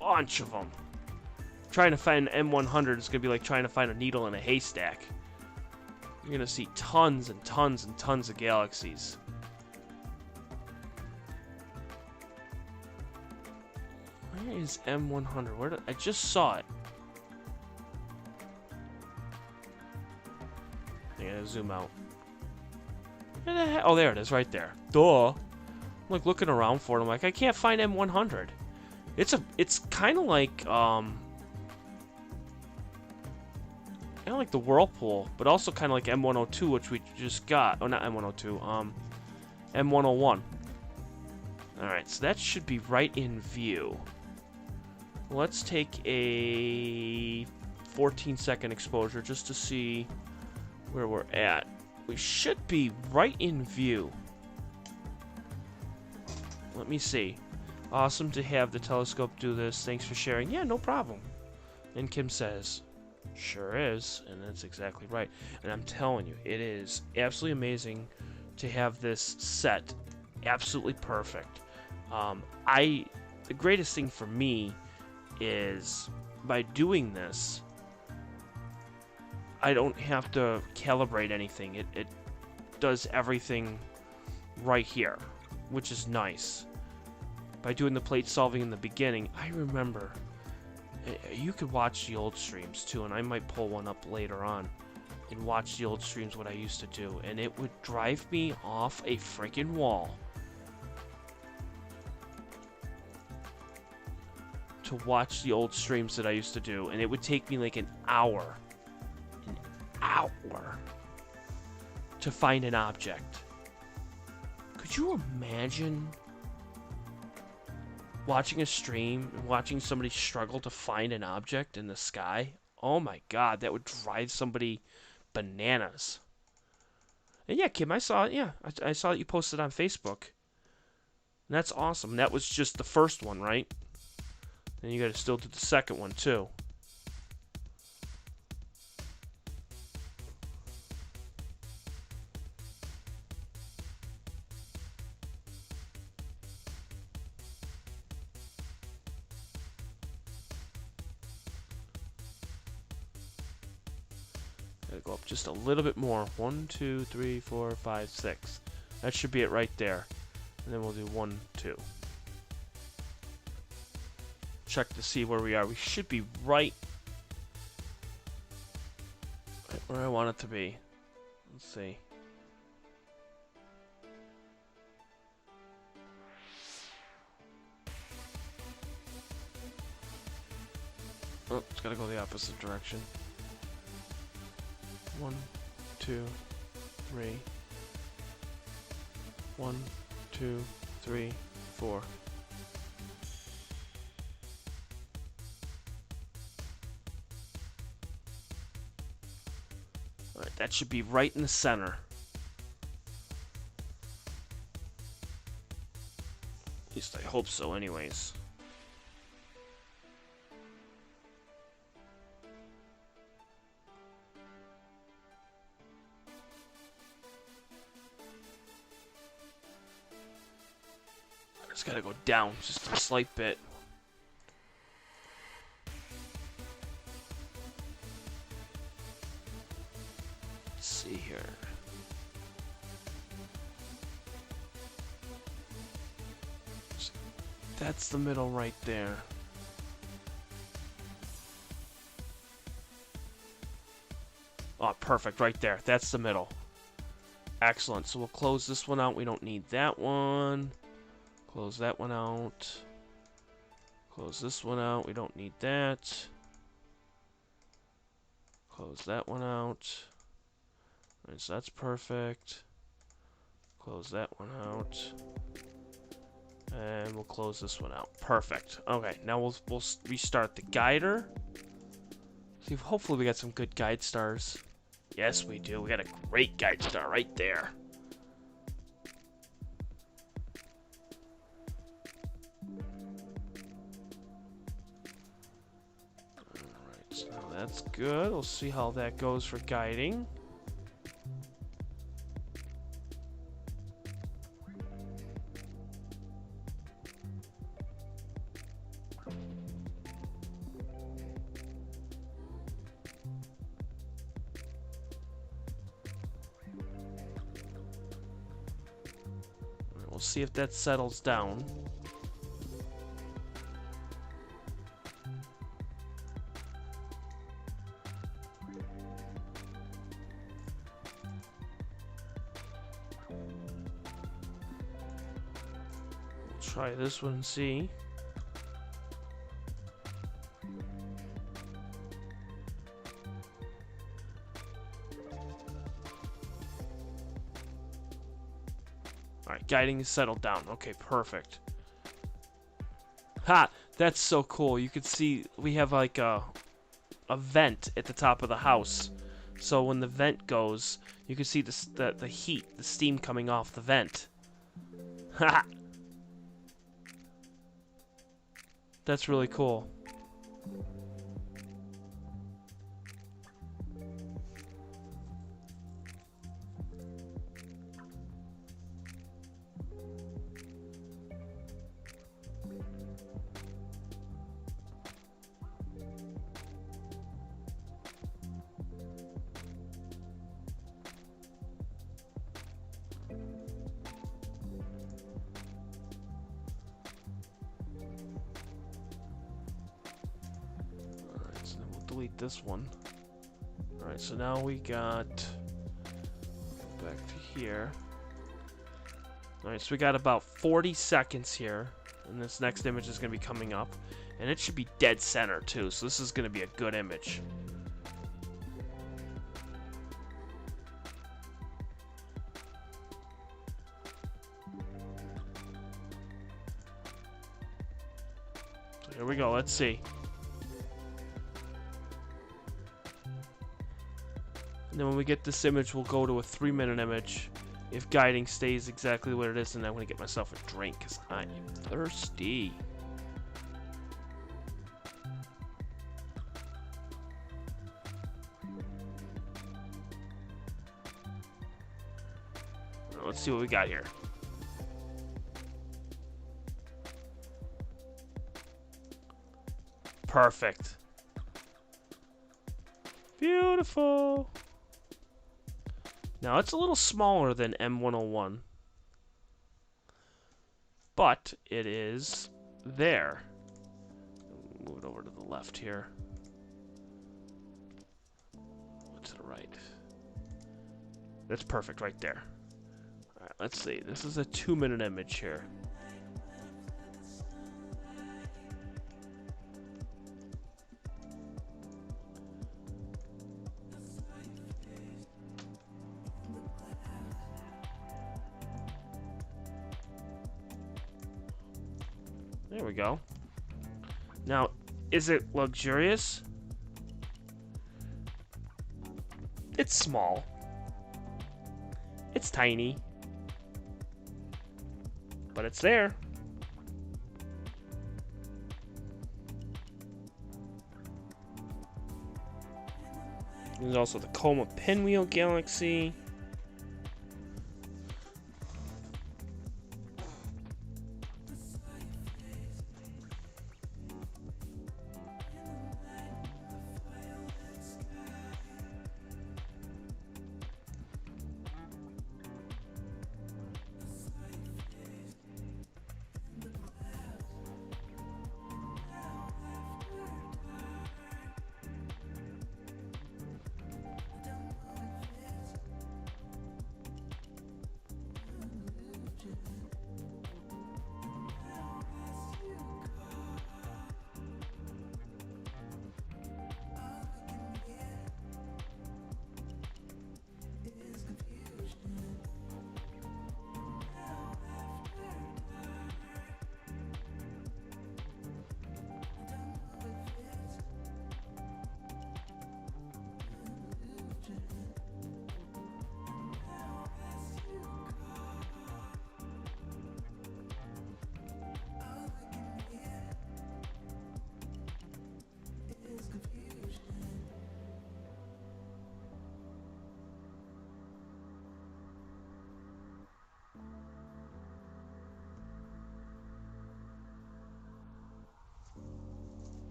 bunch of them. trying to find M100 is going to be like trying to find a needle in a haystack. You're going to see tons and tons and tons of galaxies. Where is M100? Where did I just saw it? I gotta zoom out. Where the heck? Oh, there it is, right there. Duh. I'm like looking around for it. I'm like, I can't find M100. It's kind of like like the Whirlpool, but also kind of like M102, which we just got. Oh, not M102. M101. All right, so that should be right in view. Let's take a 14-second exposure just to see where we're at. We should be right in view. Let me see. Awesome to have the telescope do this. Thanks for sharing. Yeah, no problem. And Kim says, sure is. And that's exactly right. And I'm telling you, it is absolutely amazing to have this set absolutely perfect. The greatest thing for me is by doing this, I don't have to calibrate anything. It does everything right here, which is nice. By doing the plate solving in the beginning, I remember, you could watch the old streams too, and I might pull one up later on and watch the old streams, what I used to do, and it would drive me off a freaking wall to watch the old streams that I used to do, and it would take me like an hour to find an object. Could you imagine watching a stream and watching somebody struggle to find an object in the sky? Oh my god, that would drive somebody bananas. And yeah, Kim, I saw it. Yeah, I saw that you posted on Facebook. And that's awesome. That was just the first one, right? And you got to still do the second one too. Gotta go up just a little bit more. 1, 2, 3, 4, 5, 6. That should be it right there. And then we'll do 1, 2. Check to see where we are. We should be right where I want it to be. Let's see. Oh, it's gotta go the opposite direction. 1, 2, 3. 1, 2, 3, 4. Alright, that should be right in the center. At least I hope so, anyways. I just gotta go down just a slight bit. See here. That's the middle right there. Oh, perfect, right there. That's the middle. Excellent. So we'll close this one out. We don't need that one. Close that one out. Close this one out. We don't need that. Close that one out. Alright, so that's perfect. Close that one out. And we'll close this one out. Perfect. Okay, now we'll restart the guider. See, hopefully we got some good guide stars. Yes, we do. We got a great guide star right there. Alright, so now that's good. We'll see how that goes for guiding. We'll see if that settles down. Try this one and see. Alright, guiding is settled down. Okay, perfect. Ha! That's so cool. You can see we have like a vent at the top of the house. So when the vent goes, you can see the heat, the steam coming off the vent. Ha! That's really cool. Delete this one. Alright, so now we got back to here. Alright, so we got about 40 seconds here, and this next image is going to be coming up, and it should be dead center too, so this is going to be a good image. So here we go, let's see. And then when we get this image, we'll go to a 3-minute image if guiding stays exactly what it is, and I'm going to get myself a drink because I am thirsty. Let's see what we got here. Perfect. Beautiful. Now, it's a little smaller than M101, but it is there. Move it over to the left here. To the right. That's perfect right there. All right, let's see. This is a 2-minute image here. There we go. Now, is it luxurious? It's small. It's tiny. But it's there. There's also the Comet Pinwheel Galaxy.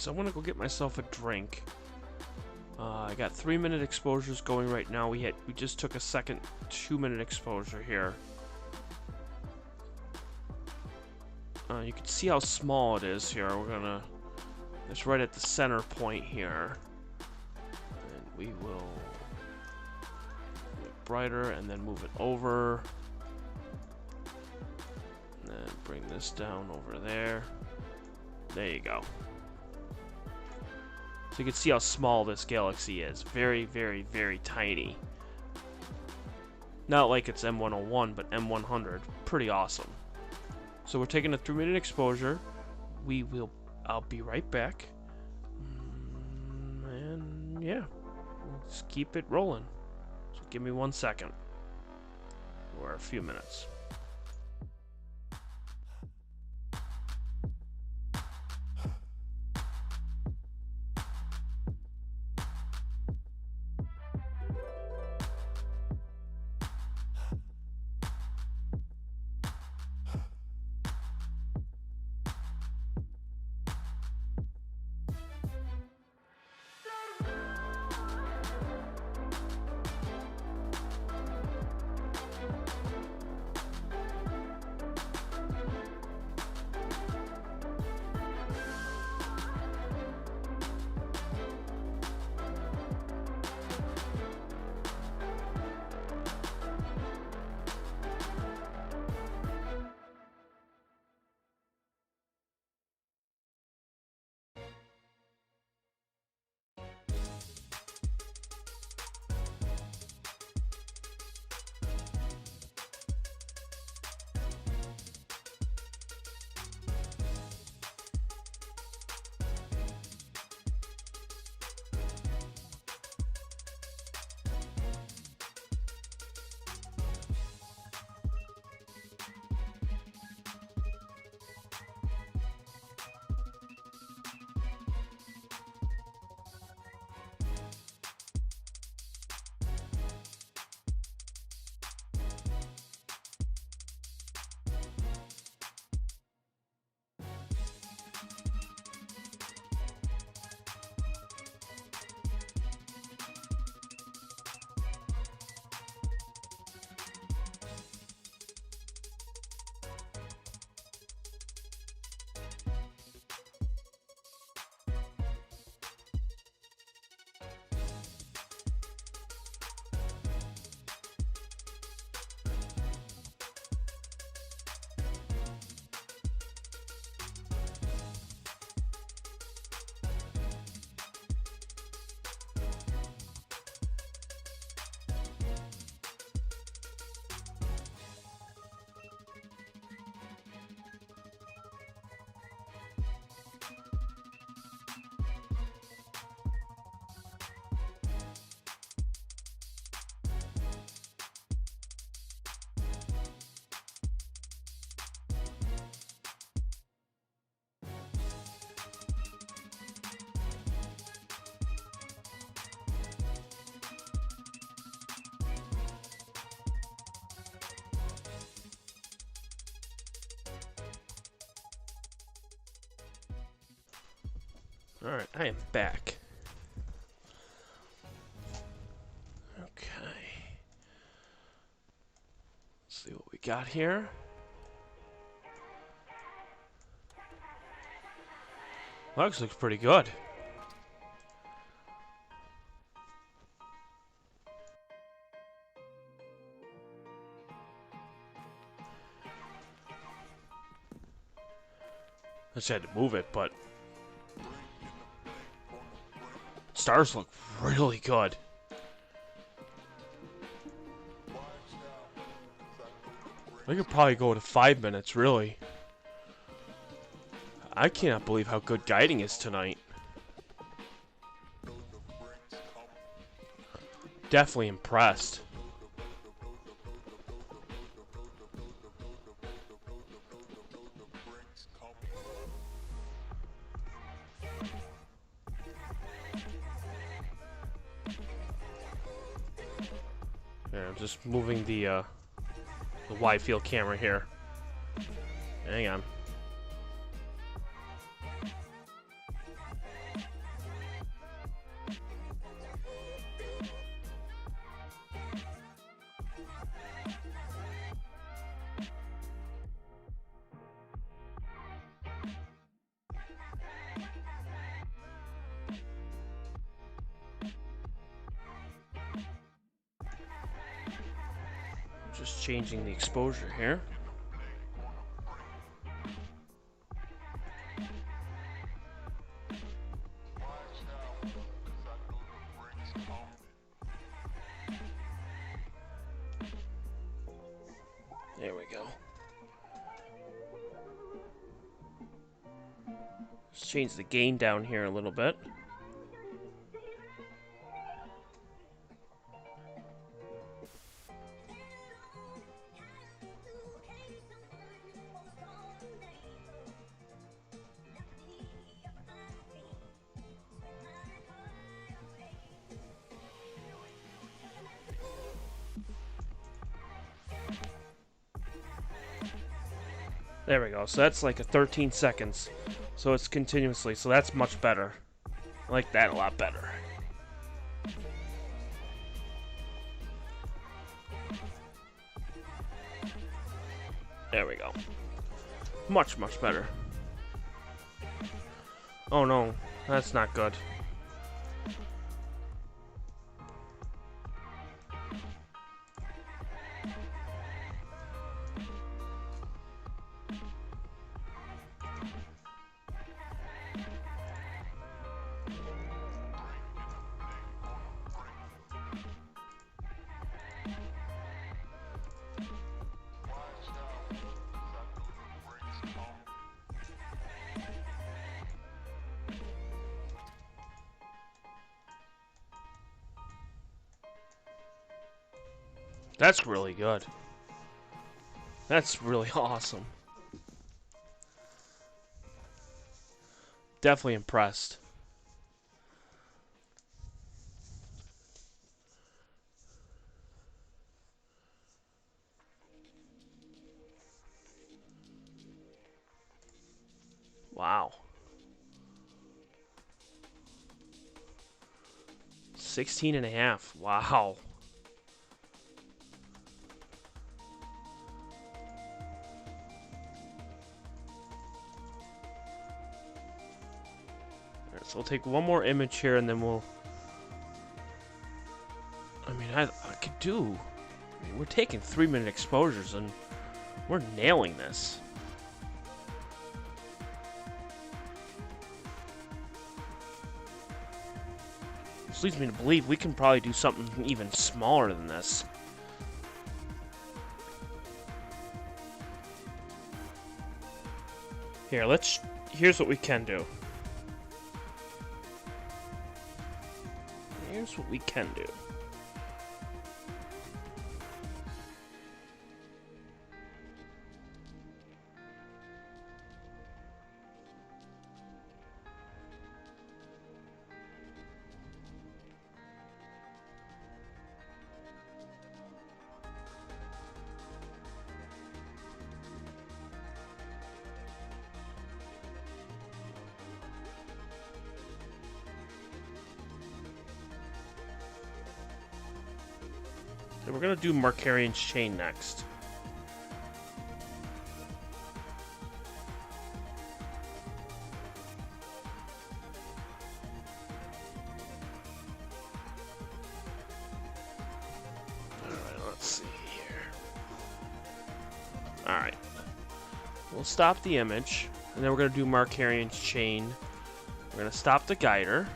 so I'm gonna go get myself a drink. I got 3-minute exposures going right now. We just took a second 2-minute exposure here. You can see how small it is here. It's right at the center point here. And we will make it brighter and then move it over. And then bring this down over there. There you go. So you can see how small this galaxy is. Very, very, very tiny. Not like it's M101, but M100. Pretty awesome. So we're taking a 3-minute exposure. I'll be right back. And yeah, we'll just keep it rolling. So give me 1 second. Or a few minutes. Alright, I am back. Okay. Let's see what we got here. Well, that looks pretty good. I just had to move it, but stars look really good. I could probably go to 5 minutes, really. I cannot believe how good guiding is tonight. Definitely impressed. Yeah, I'm just moving the wide field camera here. Hang on. changing the exposure here. There we go. Let's change the gain down here a little bit. There we go. So that's like a 13 seconds. So it's continuously. So that's much better. I like that a lot better. There we go. Much, much better. Oh no, that's not good. That's really good. That's really awesome. Definitely impressed. Wow. 16.5. Wow. So we'll take one more image here, and then we'll... I mean, I could do... I mean, we're taking 3-minute exposures, and we're nailing this. This leads me to believe we can probably do something even smaller than this. Here, here's what we can do. Here's what we can do. So we're gonna do Mercarian's chain next. Alright, let's see here. Alright. We'll stop the image, and then we're gonna do Mercarian's chain. We're gonna stop the guider.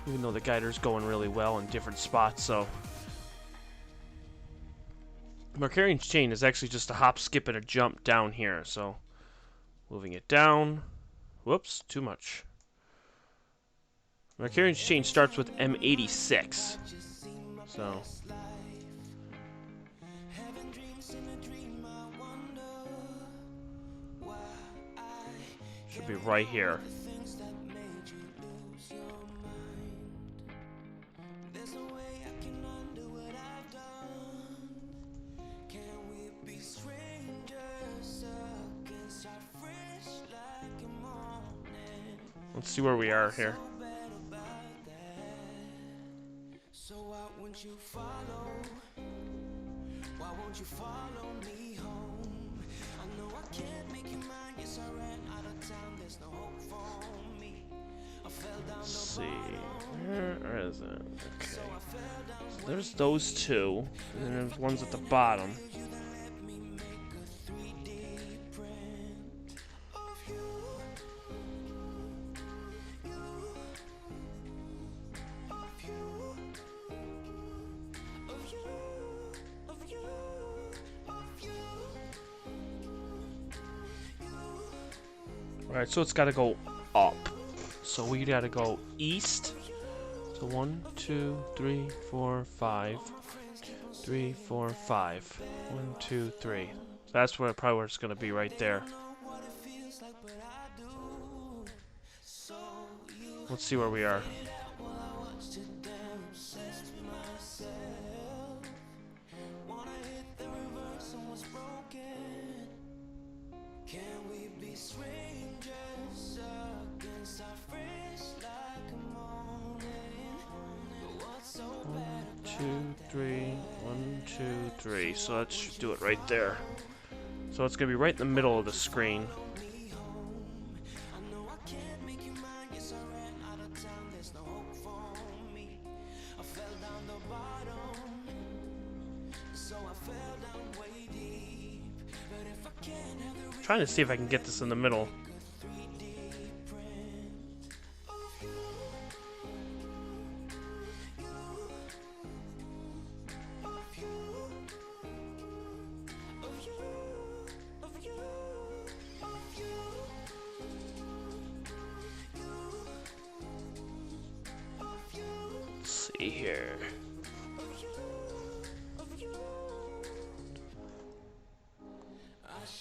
Even though the guider's going really well in different spots, so... Mercarian's chain is actually just a hop, skip, and a jump down here, so... Moving it down... Whoops, too much. Mercarian's chain starts with M86. So... Should be right here. Let's see where we are here. So why won't you follow me home? I know I can't make you mine. Yes, I ran out of time. There's no hope for me. I fell down. Let's see. Where is it? Okay. So there's those two, and then there's ones at the bottom. Alright, so it's got to go up. So we got to go east. So 1, 2, 3, 4, 5. 3, 4, 5. 1, 2, 3. So that's where probably where it's going to be right there. Let's see where we are. Two, three, 1, 2, 3. So let's do it right there. So it's gonna be right in the middle of the screen. Trying to see if I can get this in the middle. Let's see here.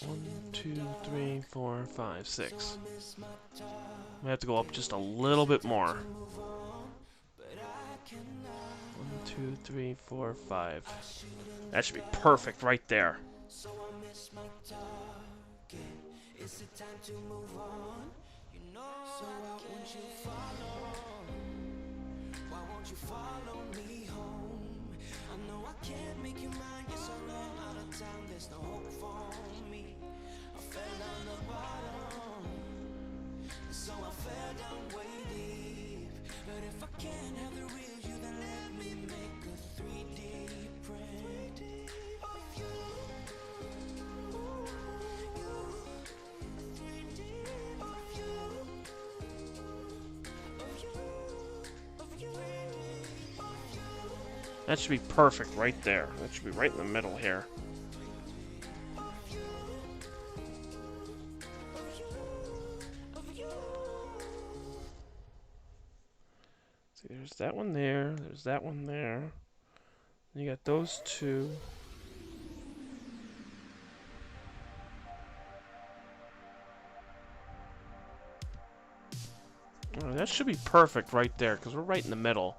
One, 2, 3, 4, 5, 6. We have to go up just a little bit more. 1, 2, 3, 4, 5. That should be perfect right there. That should be perfect right there. That should be right in the middle here. See, there's that one there. There's that one there. You got those two. Oh, that should be perfect right there, because we're right in the middle.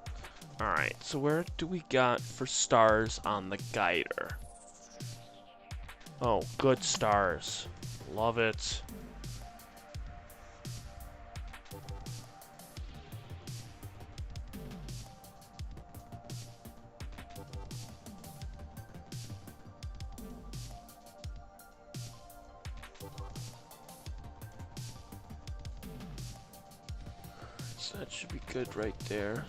Alright, so where do we got for stars on the guider? Oh, good stars. Love it. So that should be good right there.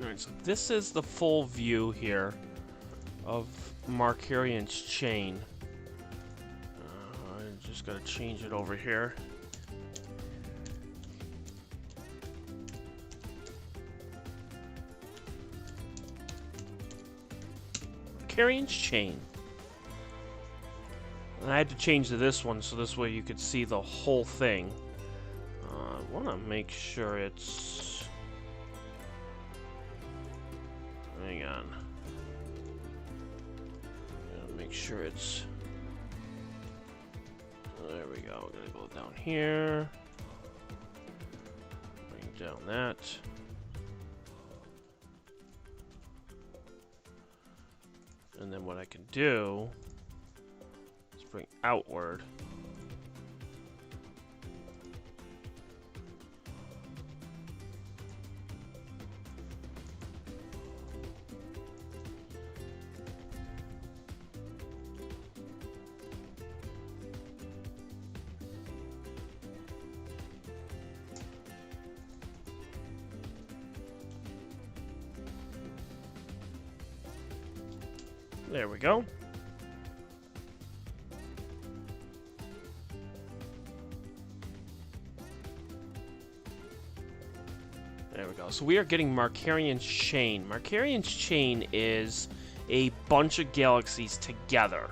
Alright, so this is the full view here of Mercarian's chain. I just gotta change it over here. Mercarian's chain. And I had to change to this one so this way you could see the whole thing. I want to make sure it's... Hang on. Gotta make sure it's... There we go. Gotta go down here. Bring down that. And then what I can do is bring outward. There we go. There we go. So we are getting Mercarian's chain. Mercarian's chain is a bunch of galaxies together.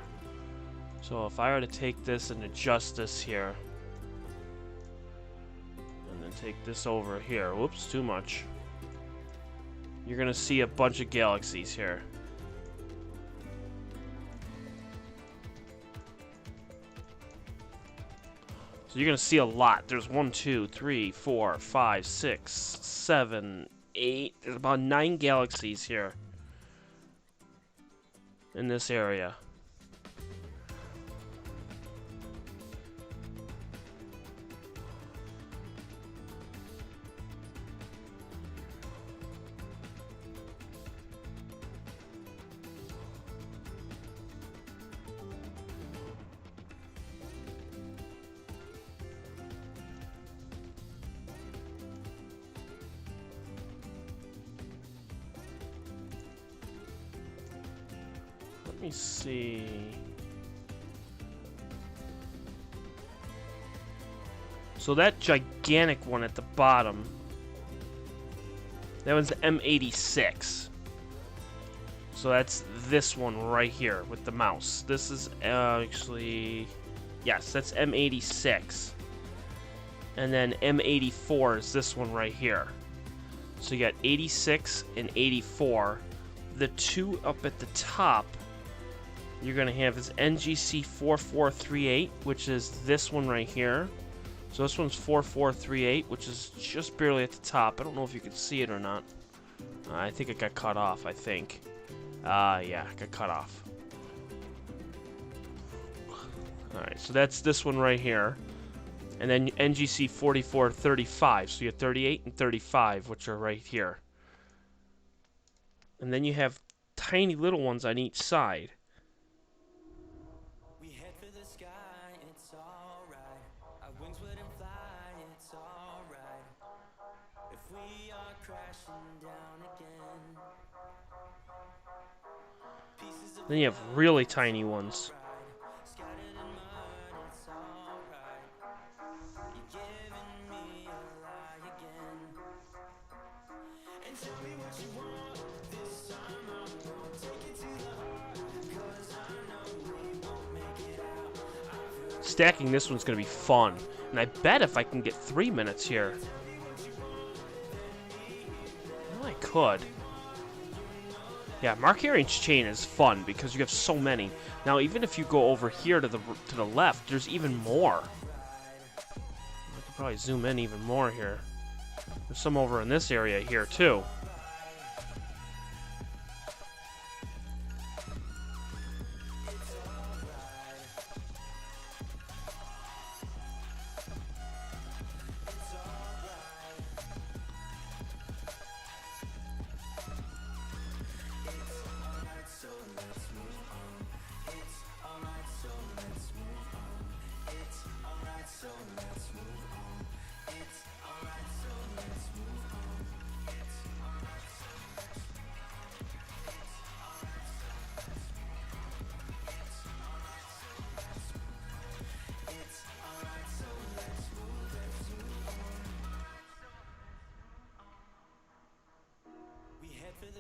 So if I were to take this and adjust this here, and then take this over here, whoops, too much. You're gonna see a bunch of galaxies here. So you're going to see a lot. There's 1, 2, 3, 4, 5, 6, 7, 8. There's about 9 galaxies here in this area. Let me see. So that gigantic one at the bottom, that one's M86. So that's this one right here with the mouse. This is actually, yes, that's M86. And then M84 is this one right here. So you got 86 and 84. The two up at the top you're going to have is NGC 4438, which is this one right here. So this one's 4438, which is just barely at the top. I don't know if you can see it or not. I think it got cut off, I think. Yeah, it got cut off. Alright, so that's this one right here. And then NGC 4435. So you have 38 and 35, which are right here. And then you have tiny little ones on each side. We head for the sky, it's alright. Our wings wouldn't fly, it's alright. If we are crashing down again. Pieces of Then you have really tiny ones. scattered in mud, it's alright. You're giving me a lie again. And tell me what you want. This time I won't take it to the heart. 'Cause I know we won't make it out. I've heard Stacking this one's going to be fun. And I bet if I can get 3 minutes here. Well, I could. Yeah, Mercarian's chain is fun because you have so many. Now, even if you go over here to the left, there's even more. I could probably zoom in even more here. There's some over in this area here, too.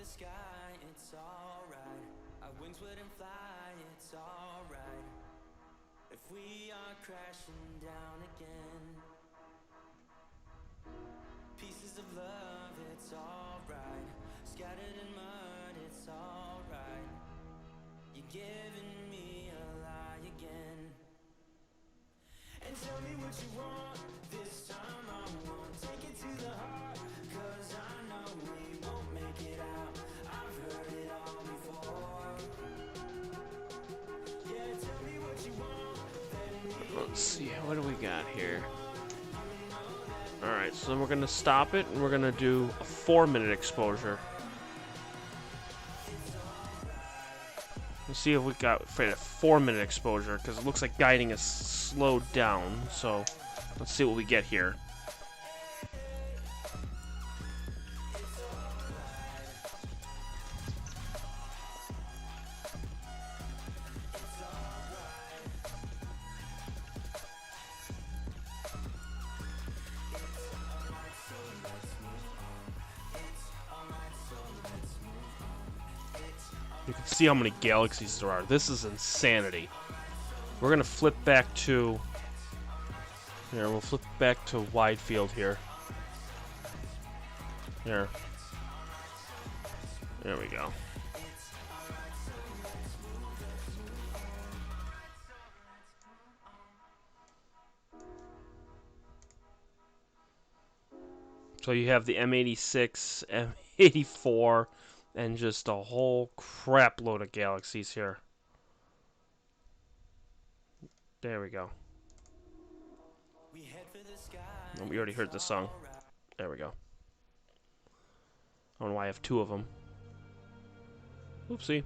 the sky, it's alright. Our wings wouldn't fly, it's alright. If we are crashing down again, pieces of love, it's alright. Scattered in mud, it's alright. You're giving me a lie again. And tell me what you want, this time I won't take it to the heart, 'cause I know we won't make it out. I've heard it all before. Yeah, tell me what you want, then Let's see, what do we got here? Alright, so then we're gonna stop it and we're gonna do a 4-minute exposure. Let's see if we got a 4-minute exposure, because it looks like guiding is slowed down. So let's see what we get here. You can see how many galaxies there are. This is insanity. We're gonna flip back to here. We'll flip back to wide field here. Here. There we go. So you have the M86, M84, and just a whole crap load of galaxies here. There we go. Oh, we already heard this song. There we go. I don't know why I have 2 of them. Oopsie.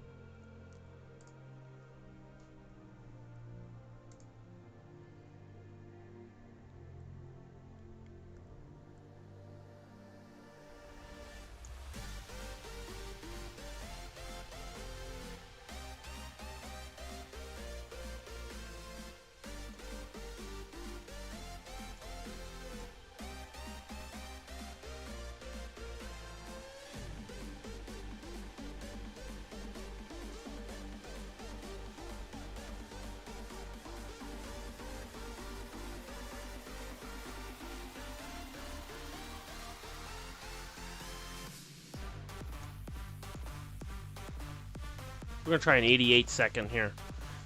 We're going to try an 88-second here.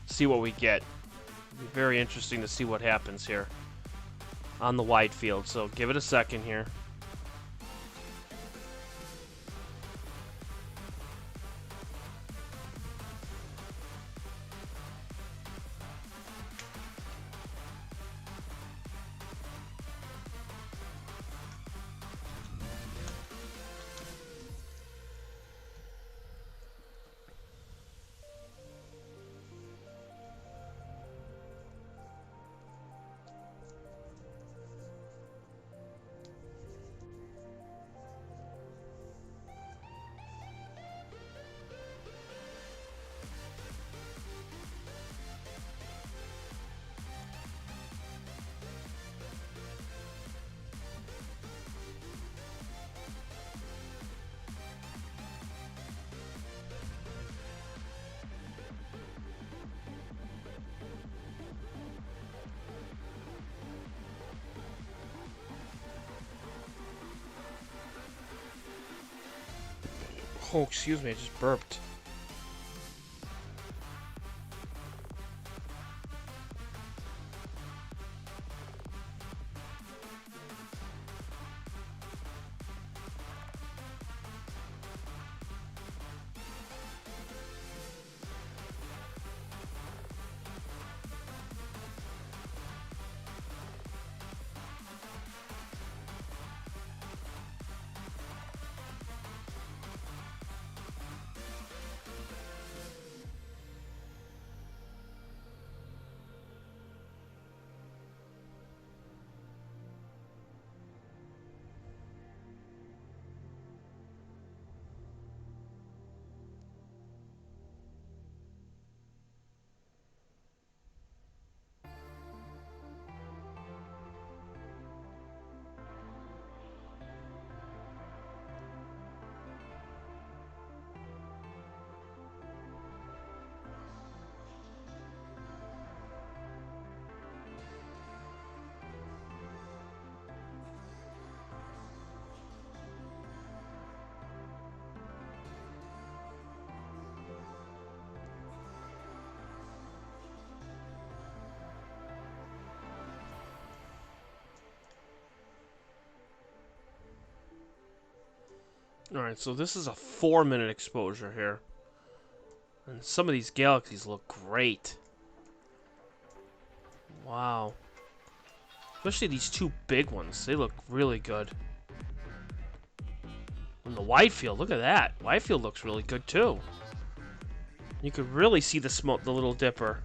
See what we get. It'll be very interesting to see what happens here on the wide field. So give it a second here. Oh, excuse me, I just burped. Alright, so this is a 4-minute exposure here. And some of these galaxies look great. Wow. Especially these two big ones. They look really good. And the wide field, look at that. Wide field looks really good too. You could really see the smoke, the Little Dipper.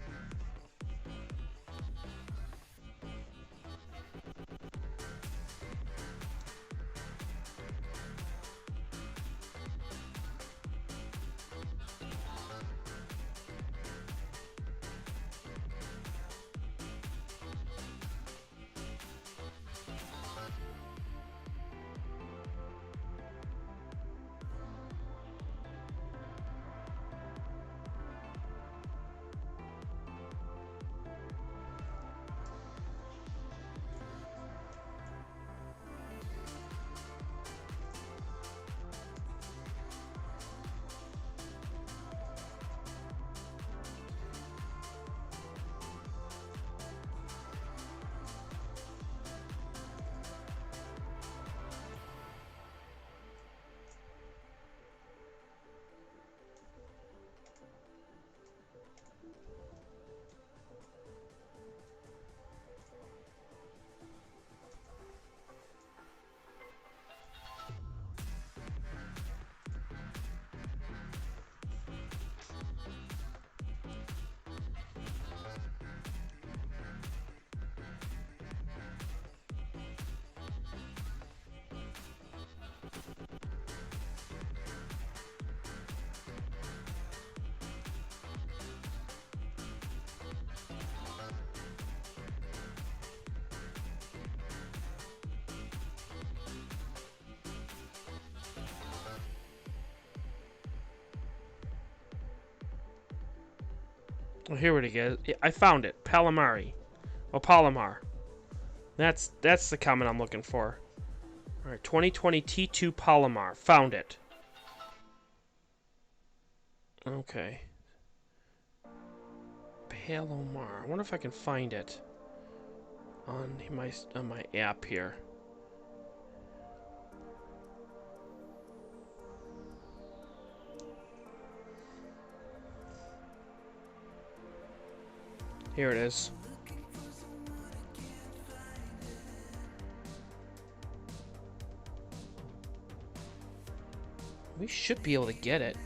Oh, here it is. I found it. Palomari. Or Palomar. That's the comment I'm looking for. Alright, 2020 T2 Palomar. Found it. Okay. Palomar. I wonder if I can find it on my app here. Here it is. We should be able to get it.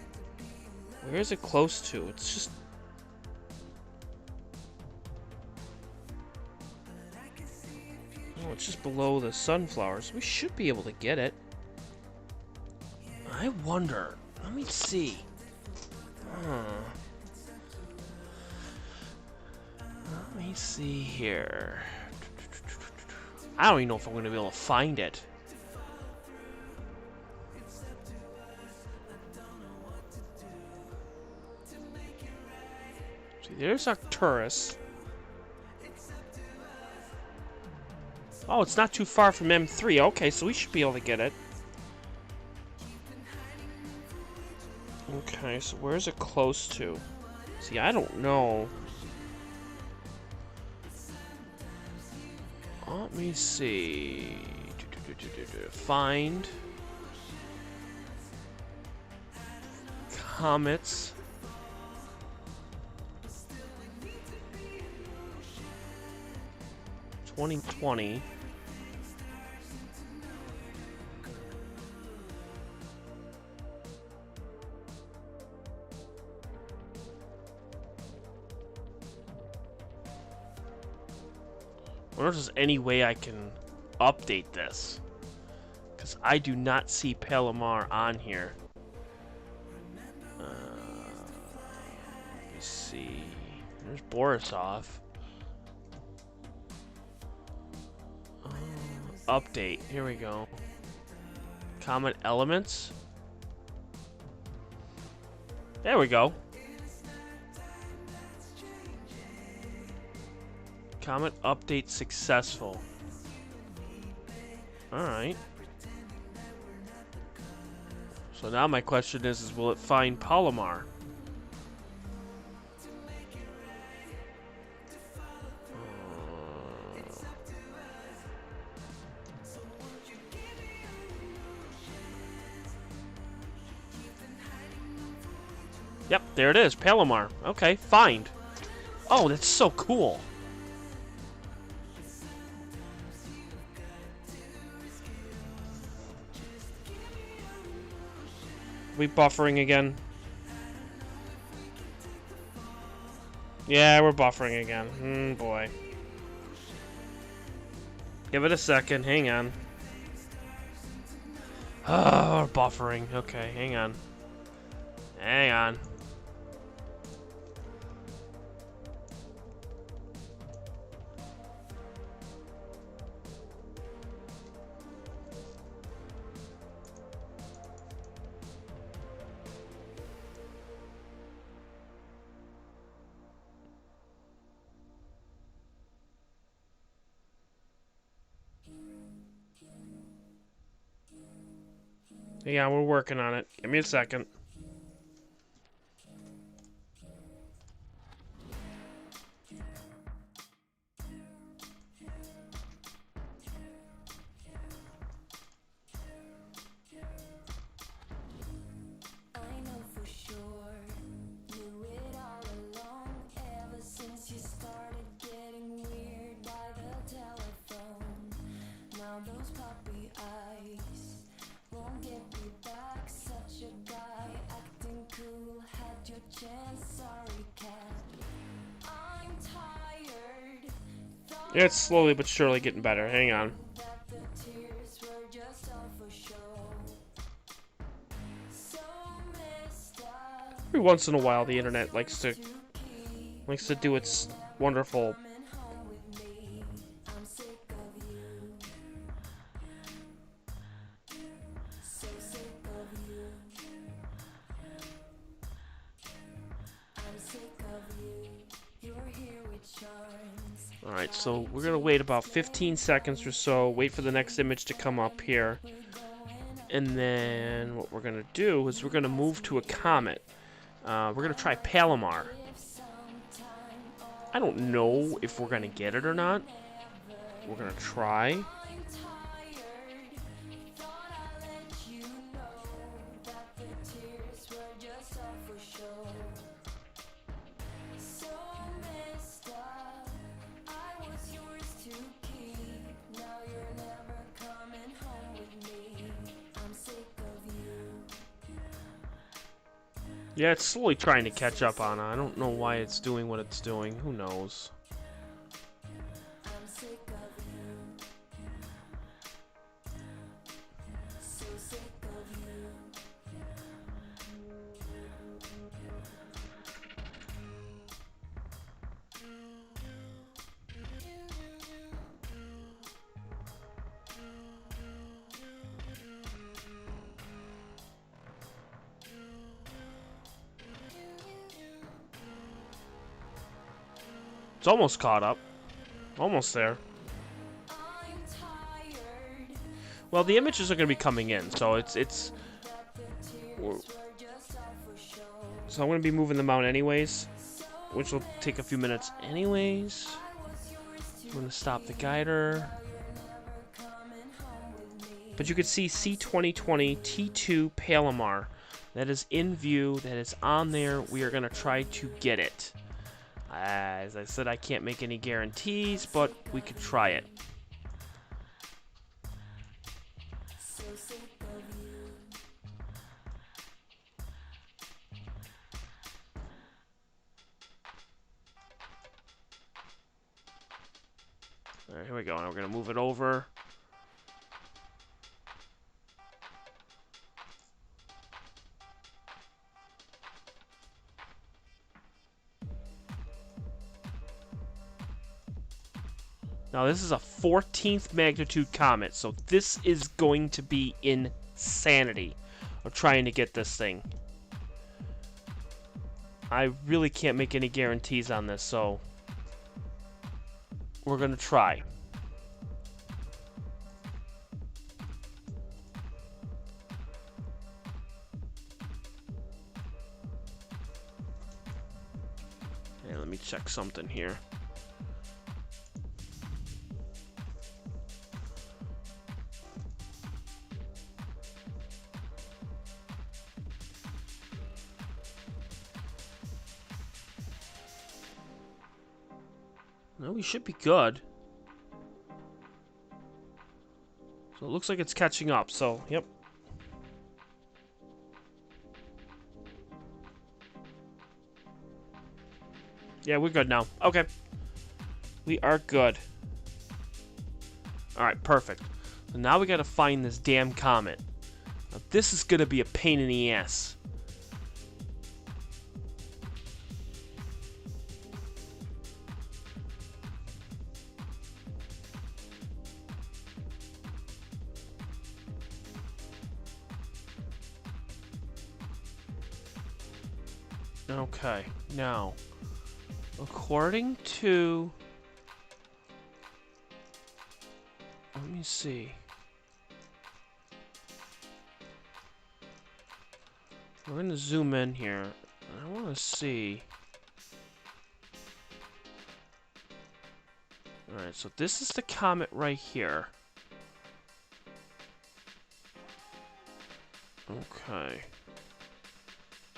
Where is it close to? It's just... Oh, it's just below the sunflowers. We should be able to get it. I wonder. Let me see. Let me see here. I don't even know if I'm going to be able to find it. See, there's Arcturus. Oh, it's not too far from M3. Okay, so we should be able to get it. Okay, so where's it close to? See, I don't know. Let me see. Find comets. (2020). I wonder if there's any way I can update this, because I do not see Palomar on here. Let me see. There's Borisov. Update. Here we go. Comet elements. There we go. Comet update successful. Alright. So now my question is will it find Palomar? Yep, there it is. Palomar. Okay, find. Oh, that's so cool. We buffering again? Yeah, we're buffering again. Boy. Give it a second. Hang on. Oh, we're buffering. Okay, hang on. Hang on. Yeah, we're working on it. Give me a second. It's slowly but surely getting better. Hang on. Every once in a while, the internet likes to do its wonderful. Alright, so we're going to wait about 15 seconds or so, wait for the next image to come up here. And then what we're going to do is we're going to move to a comet. We're going to try Palomar. I don't know if we're going to get it or not. We're going to try. Yeah, it's slowly trying to catch up on it. I don't know why it's doing what it's doing. Who knows? It's almost caught up. Almost there. Well, the images are going to be coming in, so it's so I'm going to be moving them out anyways, which will take a few minutes anyways. I'm going to stop the guider. But you can see C2020 T2 Palomar. That is in view. That is on there. We are going to try to get it. As I said, I can't make any guarantees, but we could try it. Alright, here we go. Now we're going to move it over. Now, this is a 14th magnitude comet, so this is going to be insanity of trying to get this thing. I really can't make any guarantees on this, so we're going to try. Hey, let me check something here. No, we should be good. So it looks like it's catching up, so, yep. Yeah, we're good now. Okay. We are good. Alright, perfect. So now we gotta find this damn comet. Now, this is gonna be a pain in the ass. Okay, now, according to... Let me see. We're going to zoom in here. I want to see. Alright, so this is the comet right here. Okay.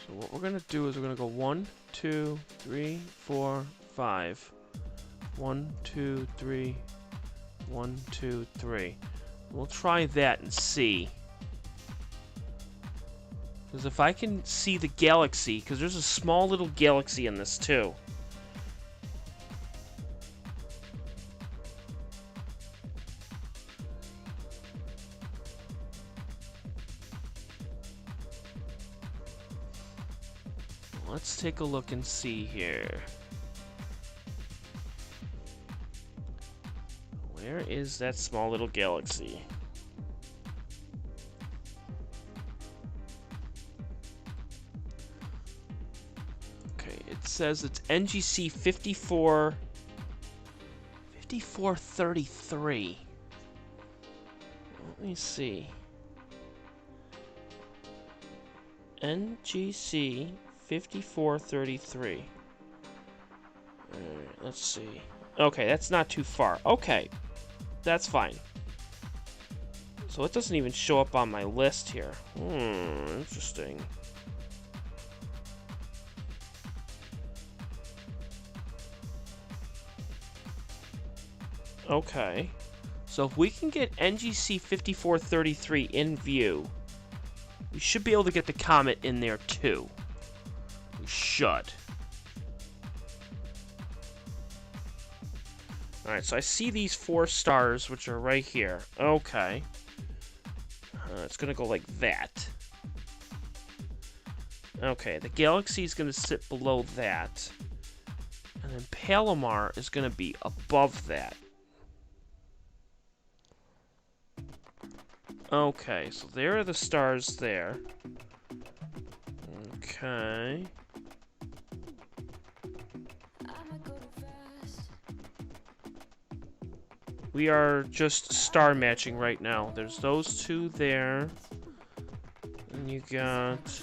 So what we're going to do is we're going to go 1, 2, 3, 4, 5. 1, 2, 3. 1, 2, 3. We'll try that and see. Because if I can see the galaxy, because there's a small little galaxy in this too. Let's take a look and see here. Where is that small little galaxy? Okay, it says it's NGC 5433. Let me see. NGC 5433. Alright, let's see. Okay, that's not too far. Okay, that's fine. So it doesn't even show up on my list here. Interesting. Okay. So if we can get NGC 5433 in view, we should be able to get the comet in there too. We should. Alright, so I see these 4 stars, which are right here. Okay. It's gonna go like that. Okay, the galaxy is gonna sit below that. And then Palomar is gonna be above that. Okay, so there are the stars there. Okay. We are just star matching right now. There's those 2 there. And you got...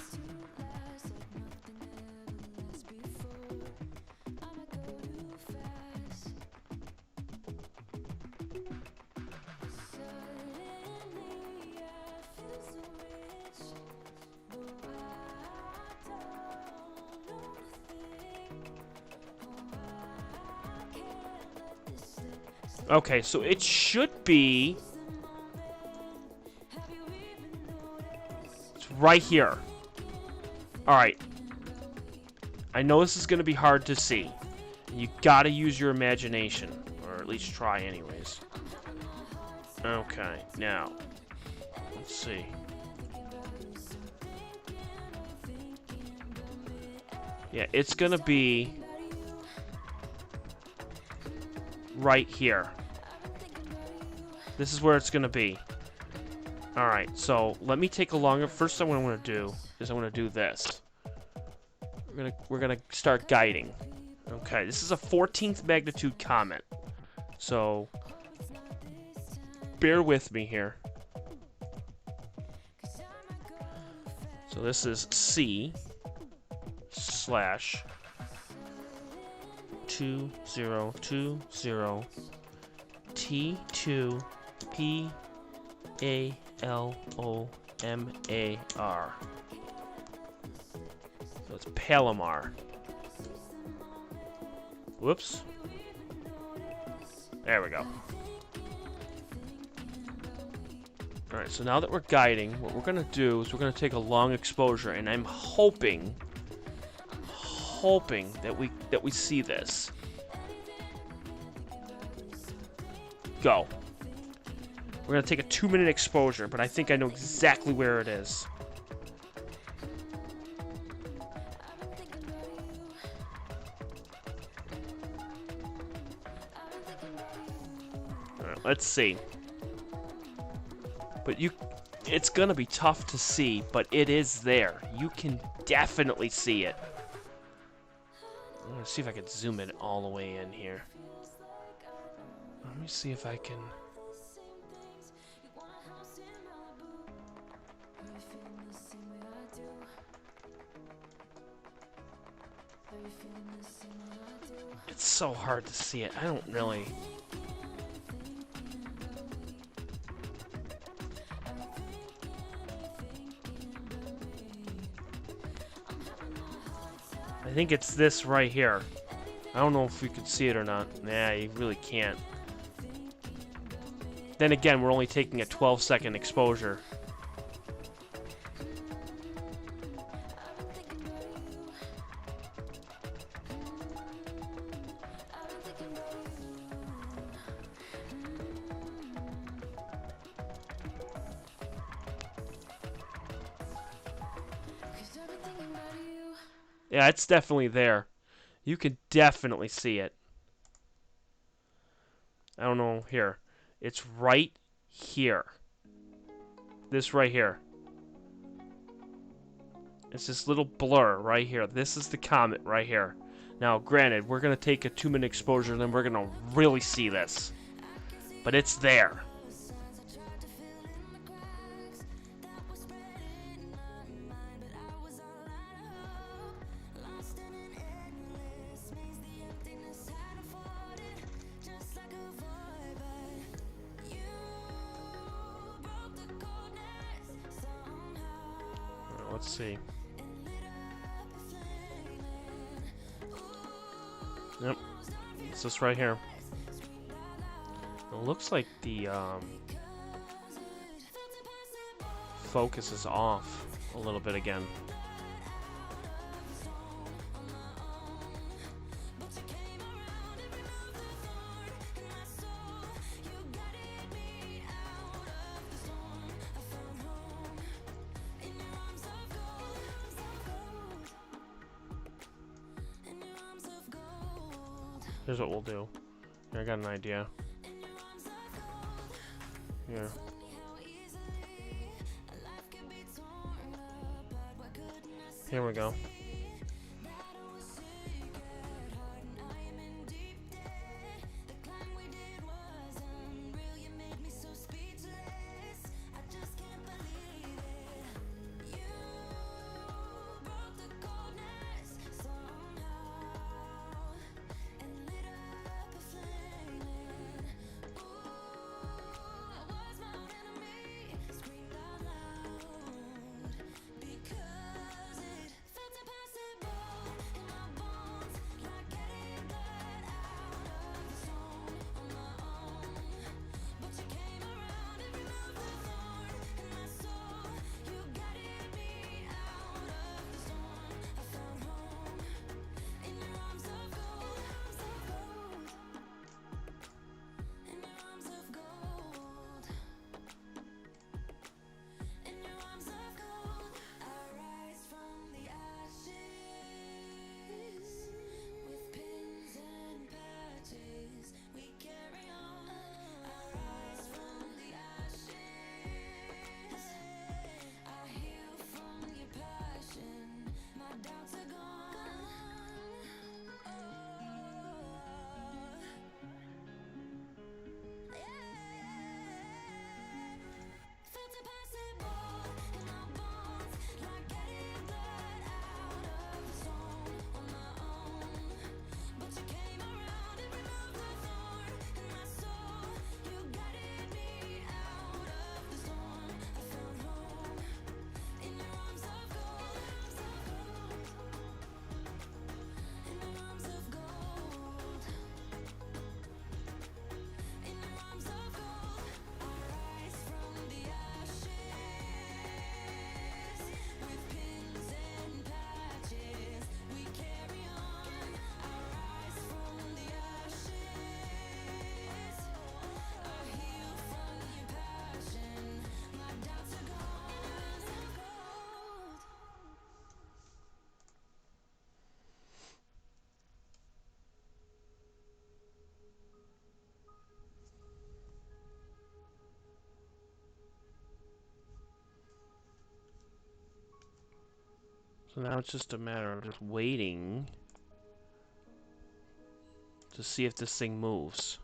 Okay, so it should be... It's right here. Alright. I know this is going to be hard to see. You gotta use your imagination. Or at least try anyways. Okay, now. Let's see. Yeah, it's going to be... right here. This is where it's gonna be. Alright, so let me take a longer... First thing what I'm gonna do is I'm gonna do this. We're gonna start guiding. Okay, this is a 14th magnitude comet. So bear with me here. So this is C / 2020 T2 PALOMAR. So it's Palomar. Whoops. There we go. Alright, so now that we're guiding, what we're going to do is we're going to take a long exposure, and I'm hoping that we see this. Go. We're going to take a 2-minute exposure, but I think I know exactly where it is. Alright, let's see. But it's gonna be tough to see, but it is there. You can definitely see it. I'm gonna see if I can zoom it all the way in here. Let me see if I can. It's so hard to see it. I don't really. I think it's this right here. I don't know if we could see it or not. Nah, you really can't. Then again, we're only taking a 12-second exposure. Yeah, it's definitely there. You can definitely see it. I don't know, here. It's right here. This right here. It's this little blur right here. This is the comet right here. Now, granted, we're going to take a 2-minute exposure, and then we're going to really see this. But it's there. Let's see. Yep. It's this right here. It looks like the focus is off a little bit again. Here's what we'll do. I got an idea. Here. Here we go. So now it's just a matter of just waiting to see if this thing moves.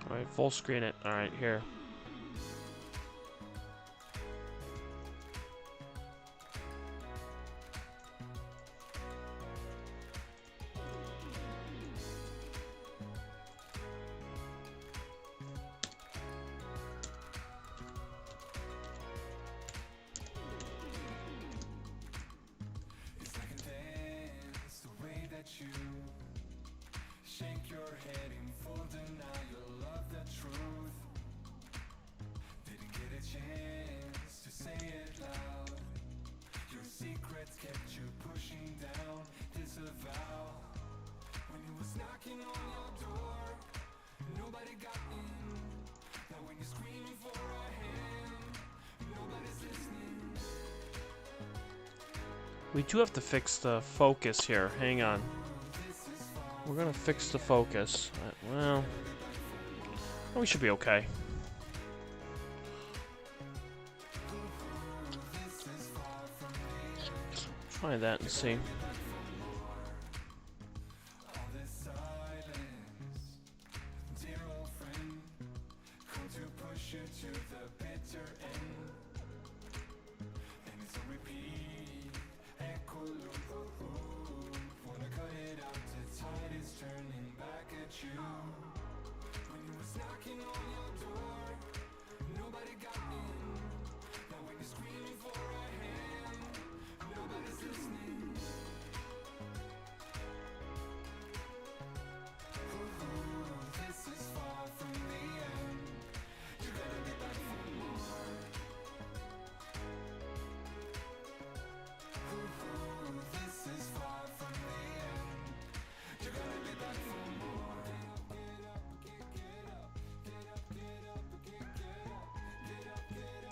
Alright, full screen it. Alright, here. Shake your head in full denial of the truth. Didn't get a chance to say it loud. Your secrets kept you pushing down, disavow. When he was knocking on your door, nobody got in. Now when you're screaming for a hand, nobody's listening. We do have to fix the focus here. Hang on. We're gonna fix the focus. Well, we should be okay. Try that and see.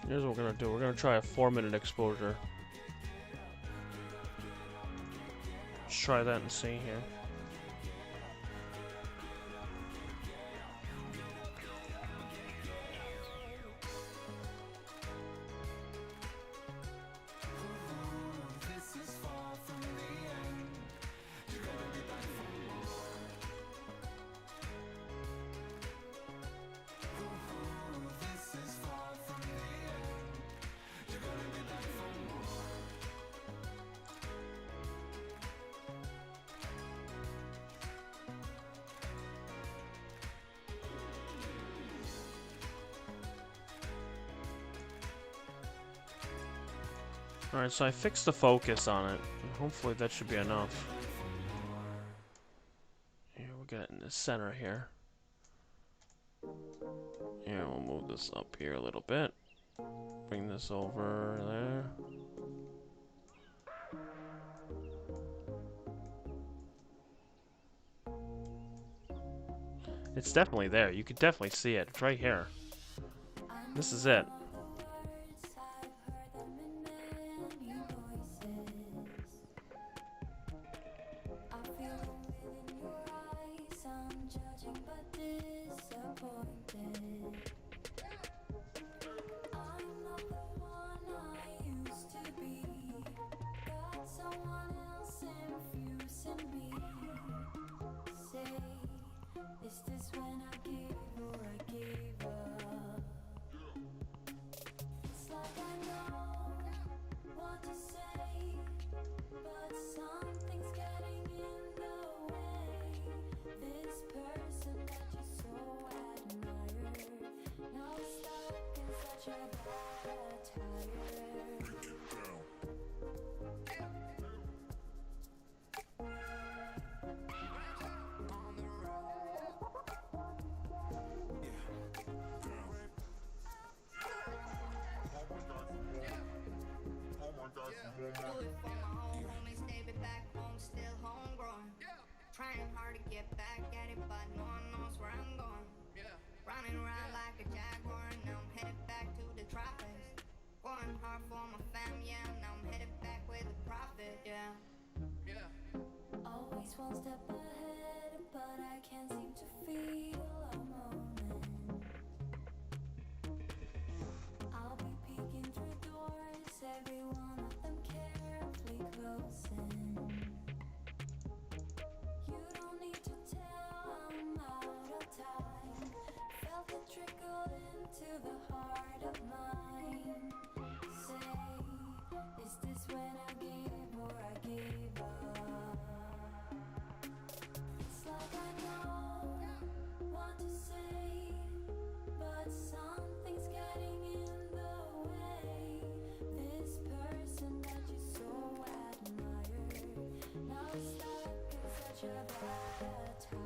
Here's what we're gonna do. We're gonna try a 4-minute exposure. Let's try that and see here. Alright, so I fixed the focus on it. Hopefully that should be enough. Here, we'll get it in the center here. Here, we'll move this up here a little bit. Bring this over there. It's definitely there. You could definitely see it. It's right here. This is it. Is this when I give or I gave up? It's like I know what to say, but something's getting in the way. This person that you so admire, now stuck in such a bad attire. Do it for my home homies, they be back home, still homegrown. Trying hard to get back at it, but no one knows where I'm going. Running around like a jaguar, now I'm headed back to the tropics. Going hard for my fam, yeah, now I'm headed back with a profit, yeah. Always one step ahead, but I can't seem to feel a moment. I'll be peeking through doors, every one of them carefully closing. You don't need to tell, I'm out of time. Felt it trickle into the heart of mine. Say, is this when I give or I gave up? It's like I know what to say, but something's getting in the way. This person that you so admire, now stuck in such a bad attire.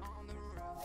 On the road.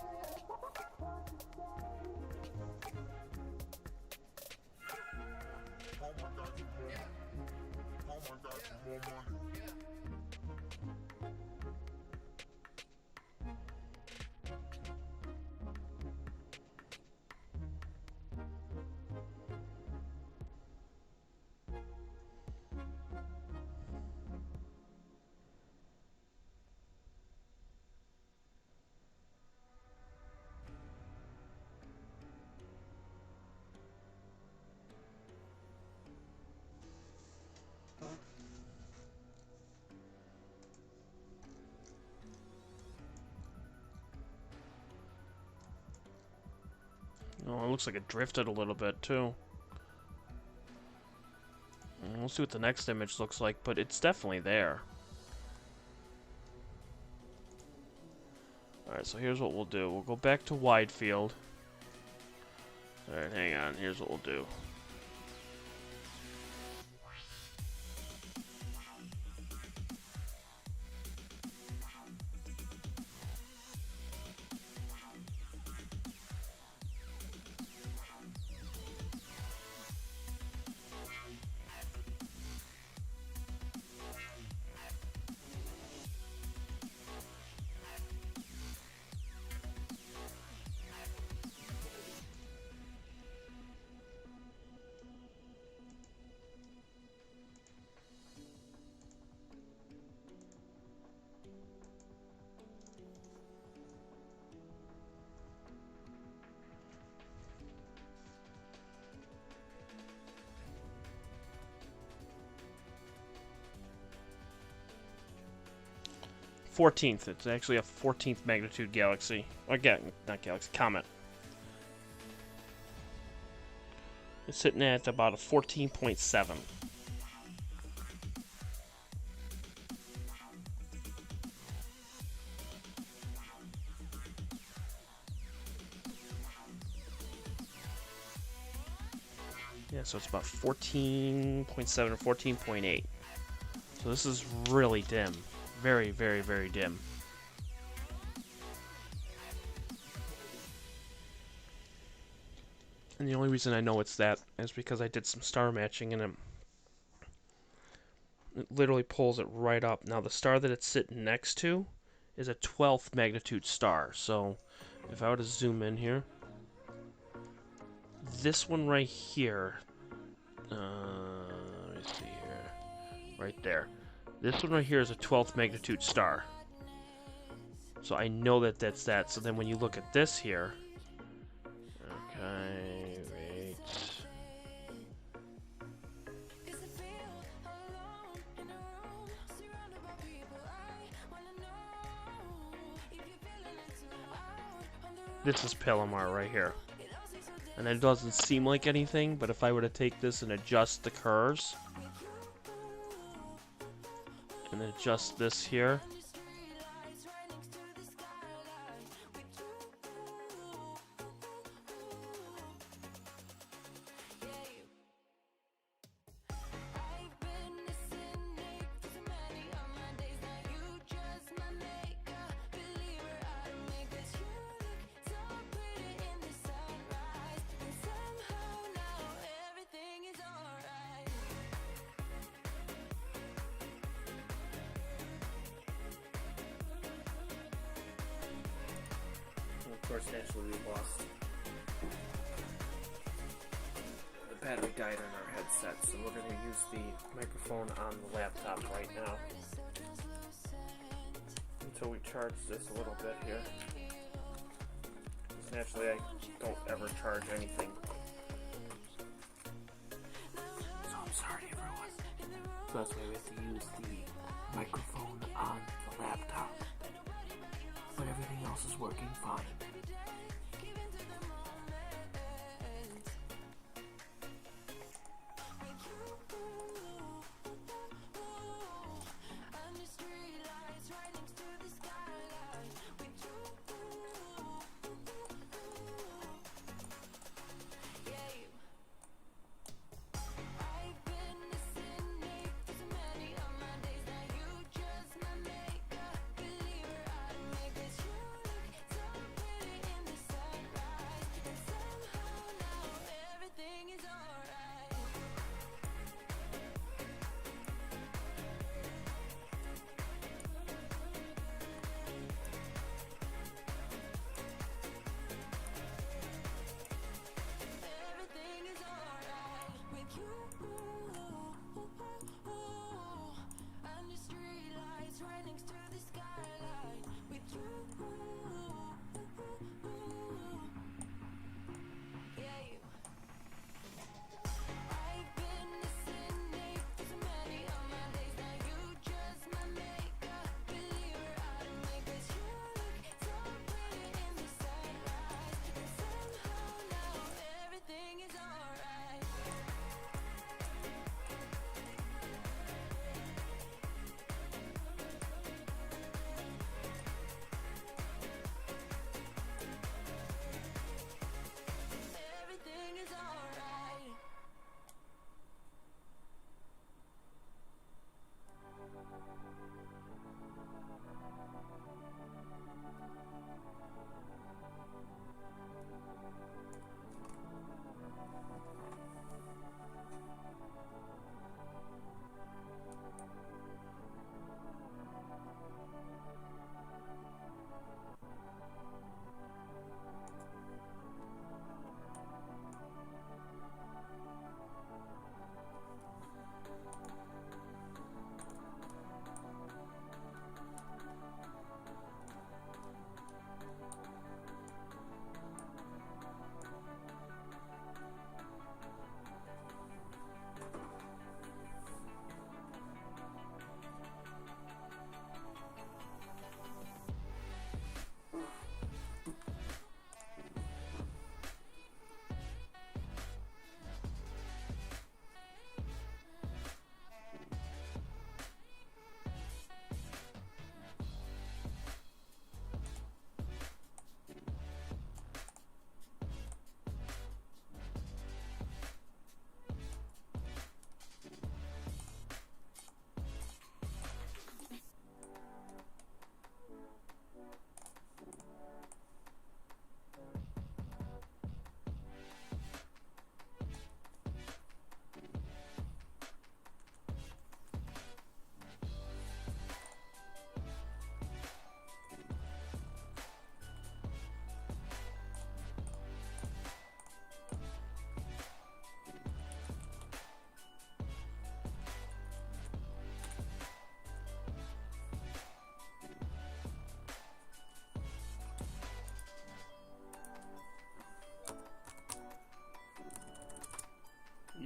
Oh, it looks like it drifted a little bit too. We'll see what the next image looks like, but it's definitely there. Alright, so here's what we'll do. We'll go back to wide field. Alright, hang on. Here's what we'll do. .14th. It's actually a 14th magnitude galaxy. Again, not galaxy, comet. It's sitting at about a 14.7. Yeah, so it's about 14.7 or 14.8. So this is really dim. Very, very, very dim. And the only reason I know it's that is because I did some star matching and it literally pulls it right up. Now the star that it's sitting next to is a 12th magnitude star. So if I were to zoom in here, this one right here, let me see here, right there. This one right here is a 12th magnitude star. So I know that that's that. So then when you look at this here, okay, wait. This is Palomar right here. And it doesn't seem like anything, but if I were to take this and adjust the curves, and then adjust this here, of course, naturally we lost. The battery died on our headset, so we're going to use the microphone on the laptop right now until we charge this a little bit here. Because naturally I don't ever charge anything. So I'm sorry, everyone. So that's why we have to use the microphone on the laptop. But everything else is working fine.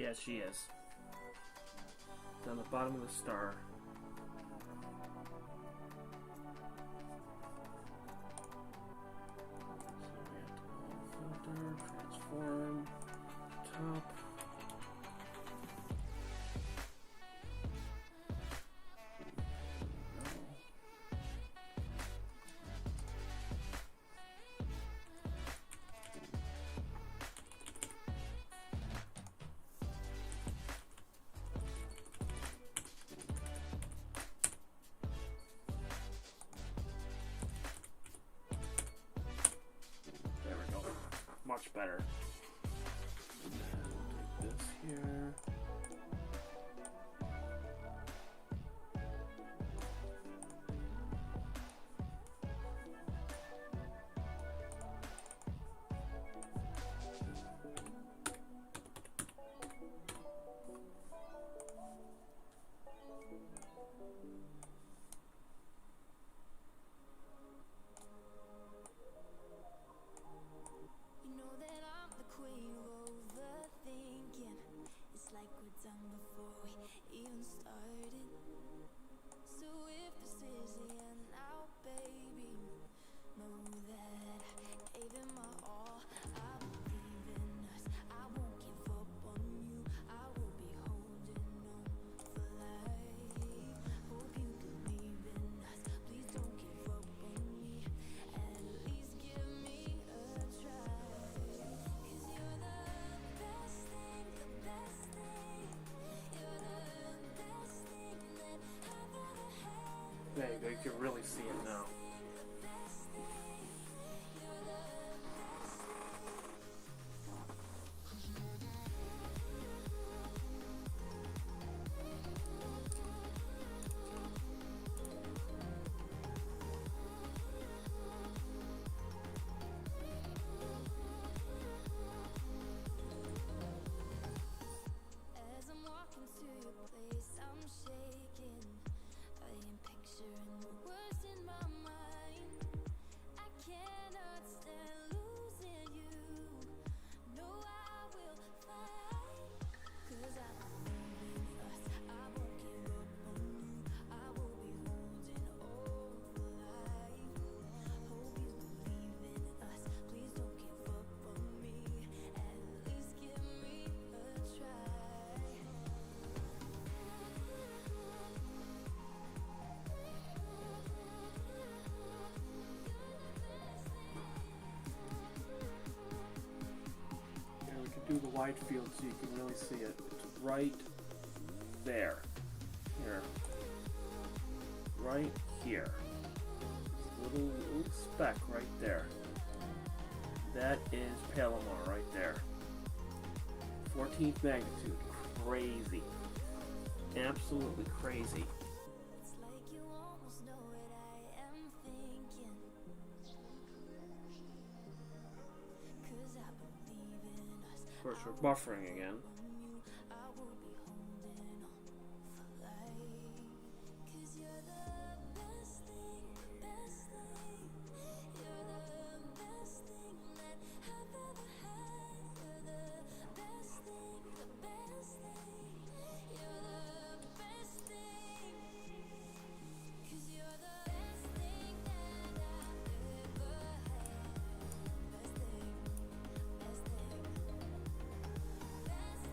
Yes, she is. Down the bottom of the star. So we have to filter, transform, top. There we go. Much better. And then we'll take this here. You know that I'm the queen of overthinking. It's like we're done before we even started. So if this is the end now, baby, know that I gave it my all. I believe in us. I won't give up on you. I will be holding on for life. Hope you believe in us. Please don't give up on me. At least give me a try. 'Cause you're the best thing, the best thing. You're the best thing that I've ever had. There you go, you can really see it now. As I'm walking to your place, I'm shaking. I am picturing the words in my mind. I cannot stand losing you. No, I will fight. 'Cause I believe in us. I won't give up on you. I will be holding on for life. Hope you believe in us. Please don't give up on me. At least give me a try. Here, we can do the wide field so you can really see it. It's right there. Here. Right here. Little speck right there. That is Palomar right there. 14th magnitude. Crazy. Absolutely crazy. It's like you almost know what I am thinking. 'Cause I believe in us. Of course, we're buffering again. On you, I will be holding on for life. 'Cause you're the best thing, the best thing. You're the best thing that I've ever had. You're the best thing, the best thing. You're the best thing. 'Cause you're the best thing that I've ever had. Best thing, best thing. Best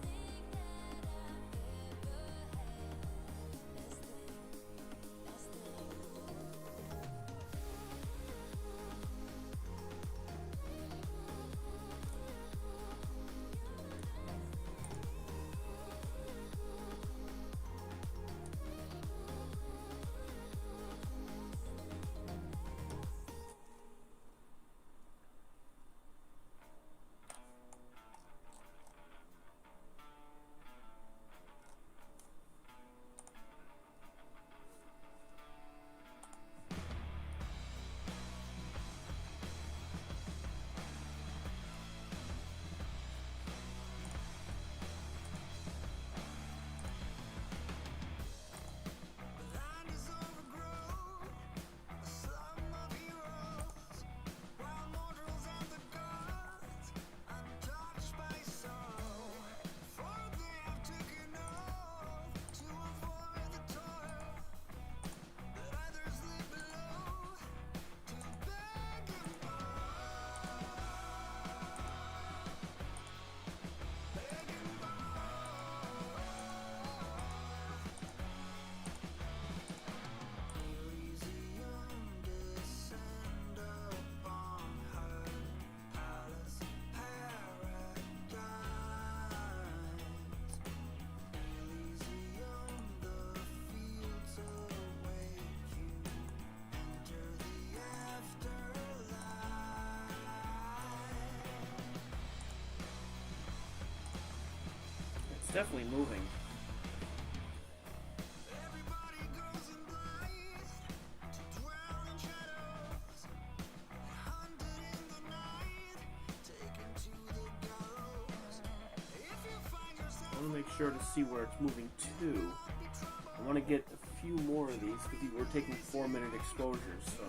It's definitely moving. I want to make sure to see where it's moving to. I want to get a few more of these because we're taking 4-minute exposures, so.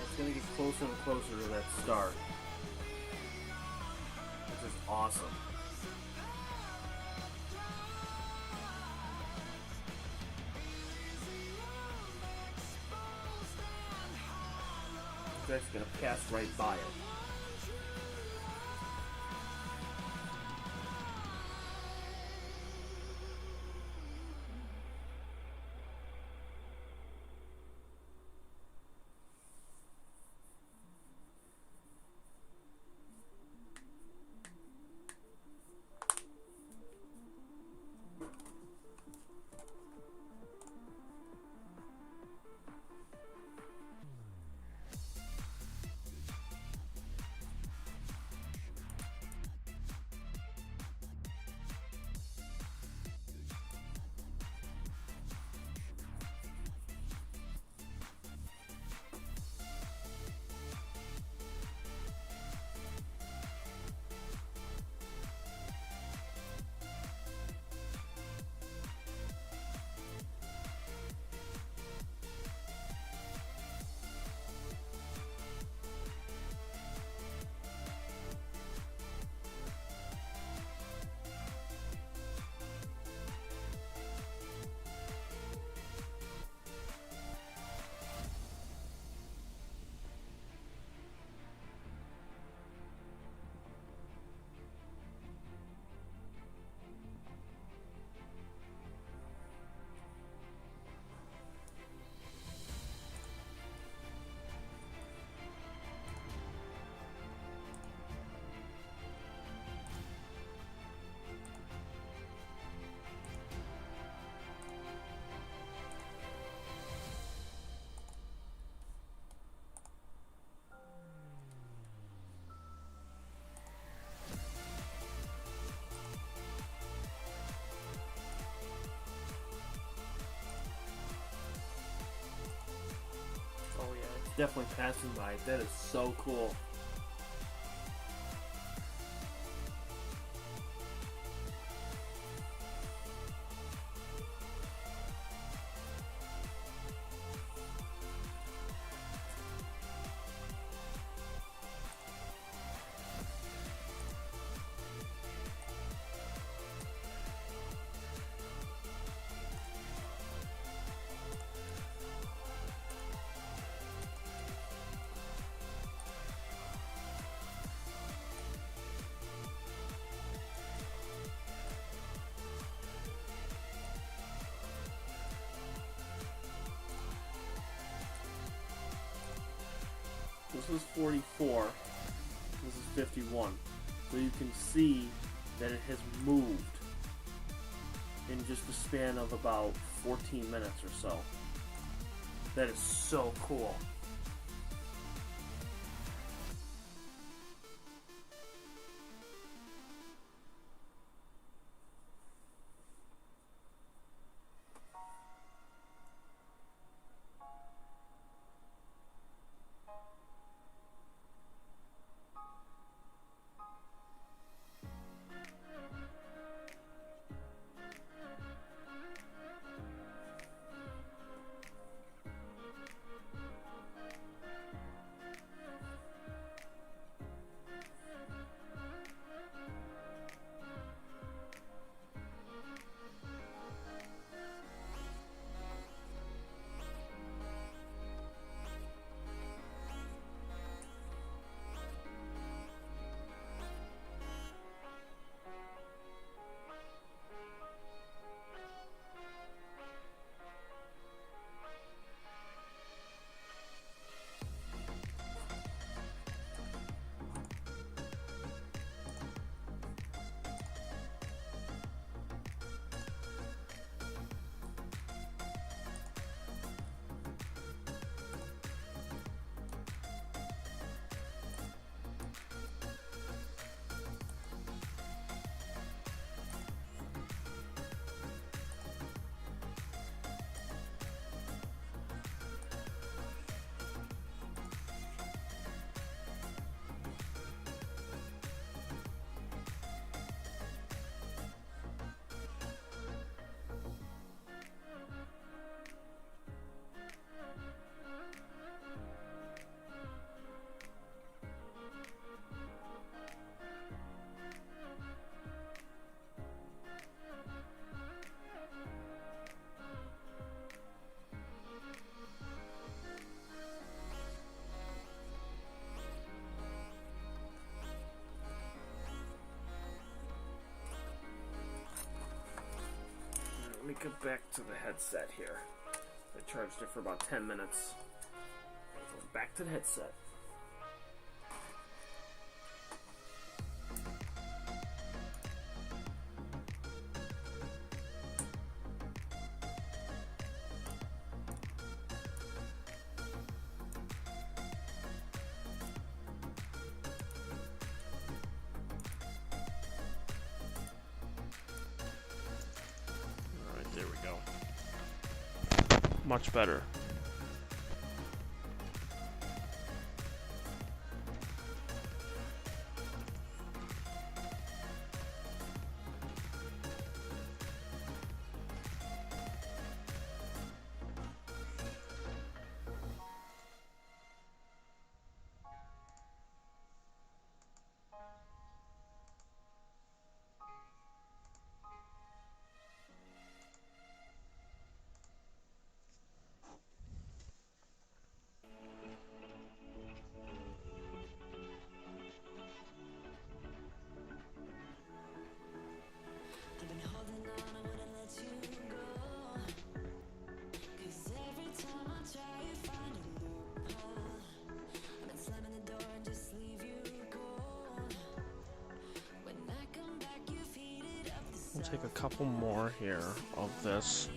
It's going to get closer and closer to that star. This is awesome. It's actually going to pass right by it. Definitely passing by. That is so cool. was 44. This is 51. So you can see that it has moved in just a span of about 14 minutes or so. That is so cool. Let me get back to the headset here. I charged it for about 10 minutes. Back to the headset. There we go. Much better. We'll take a couple more here of this.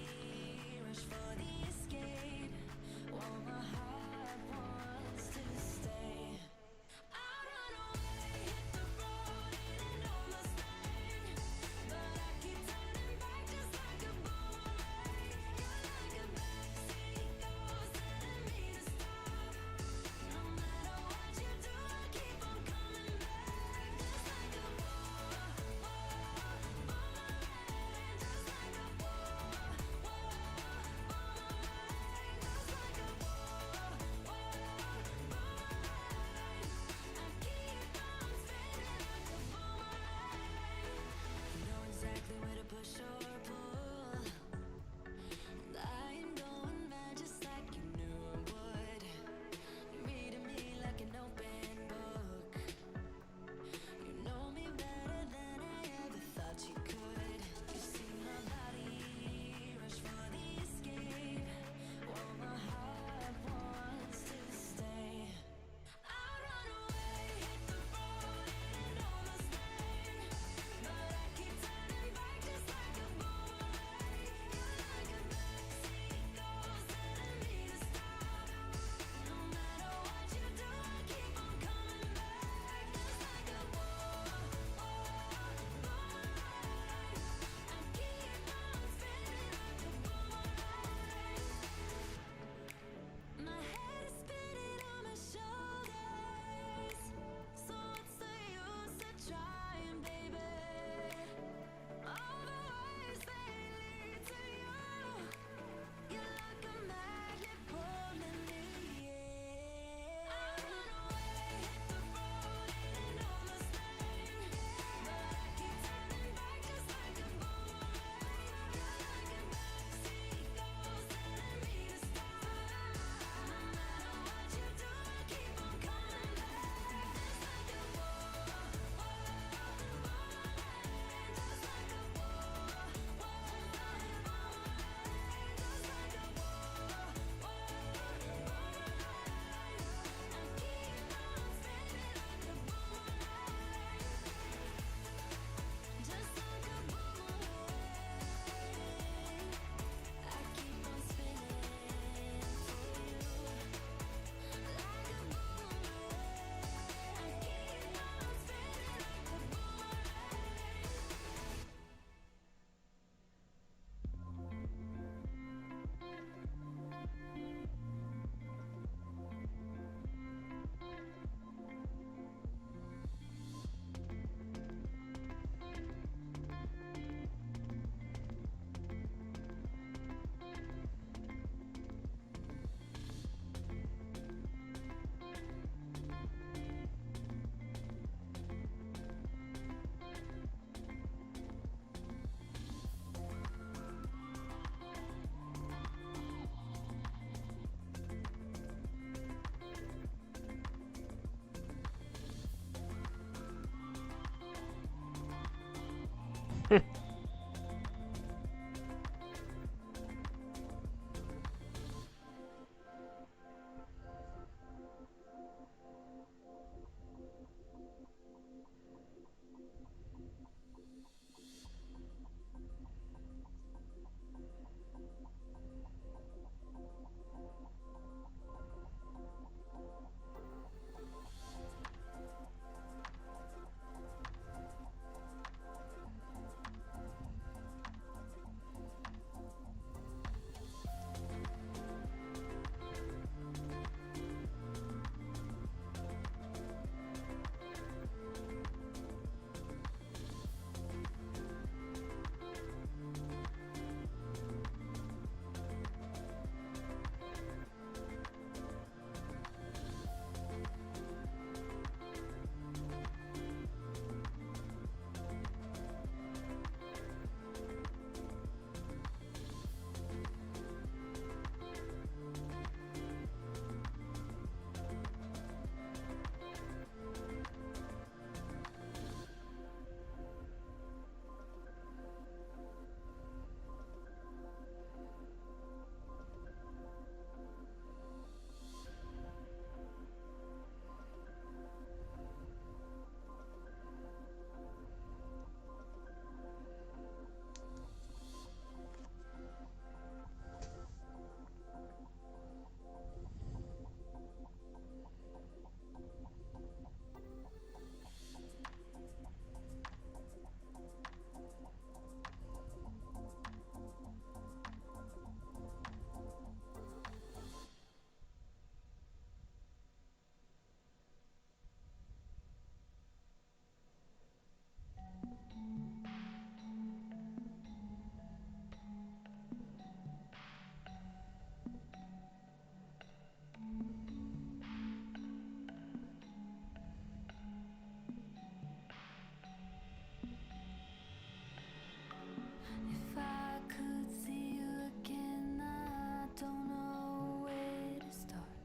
If I could see you again, I don't know where to start.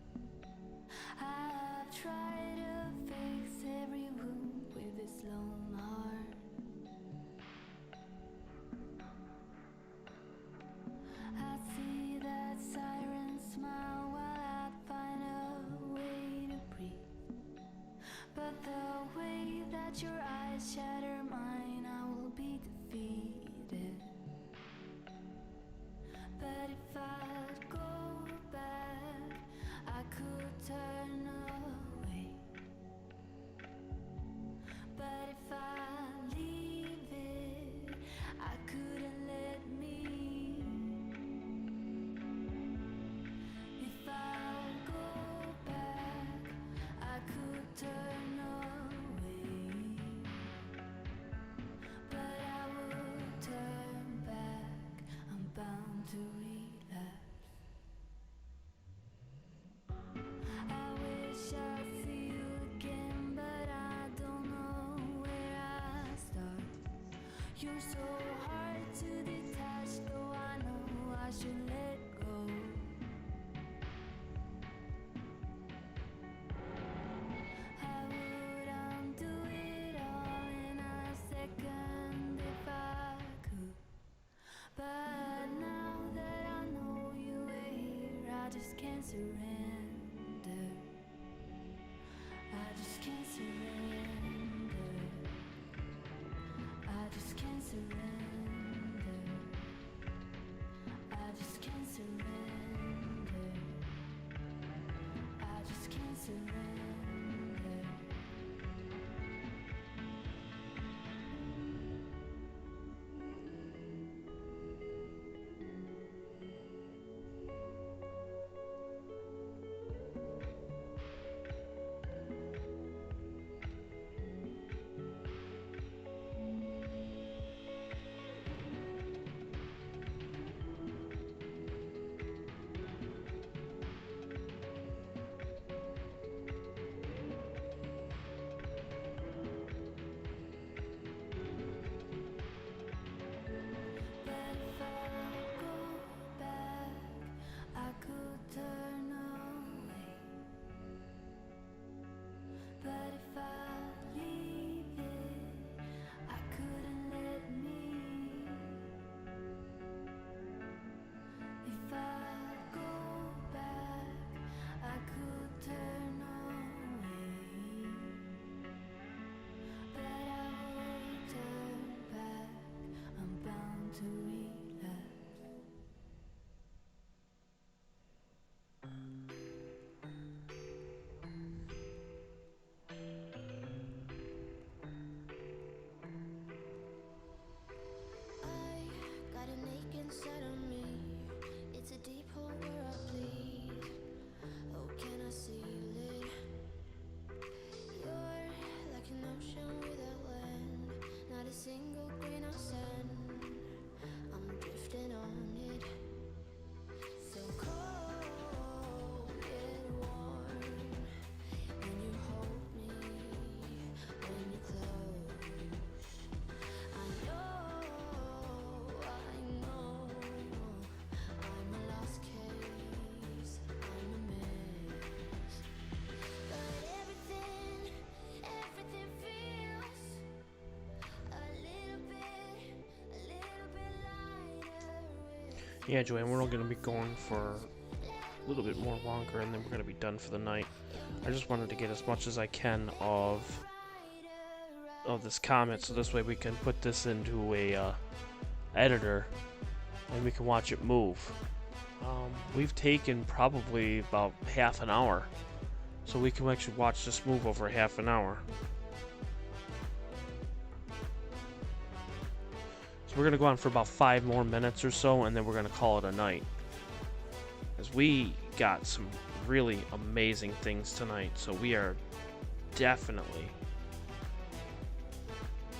I've tried to fix every wound with this lone heart. I see that siren smile while I find a way to breathe. But the way that your eyes shatter mine, I will be defeated. But if I'd go back, I could turn away. But if I leave it, I couldn't let me. If I go back, I could turn away. But I will turn back, I'm bound to relapse. I wish I'd see you again, but I don't know where I start. You're so hard to detach, though I know I should let go. I would undo it all in a second if I could. But now that I know you're here, I just can't surrender. I just can't surrender. I just can't surrender. I just can't surrender. I just can't surrender. Yeah, Joanne, we're all going to be going for a little bit more longer, and then we're going to be done for the night. I just wanted to get as much as I can of this comet, so this way we can put this into a editor, and we can watch it move. We've taken probably about half an hour, so we can actually watch this move over half an hour. So we're going to go on for about 5 more minutes or so, and then we're going to call it a night. Because we got some really amazing things tonight, so we are definitely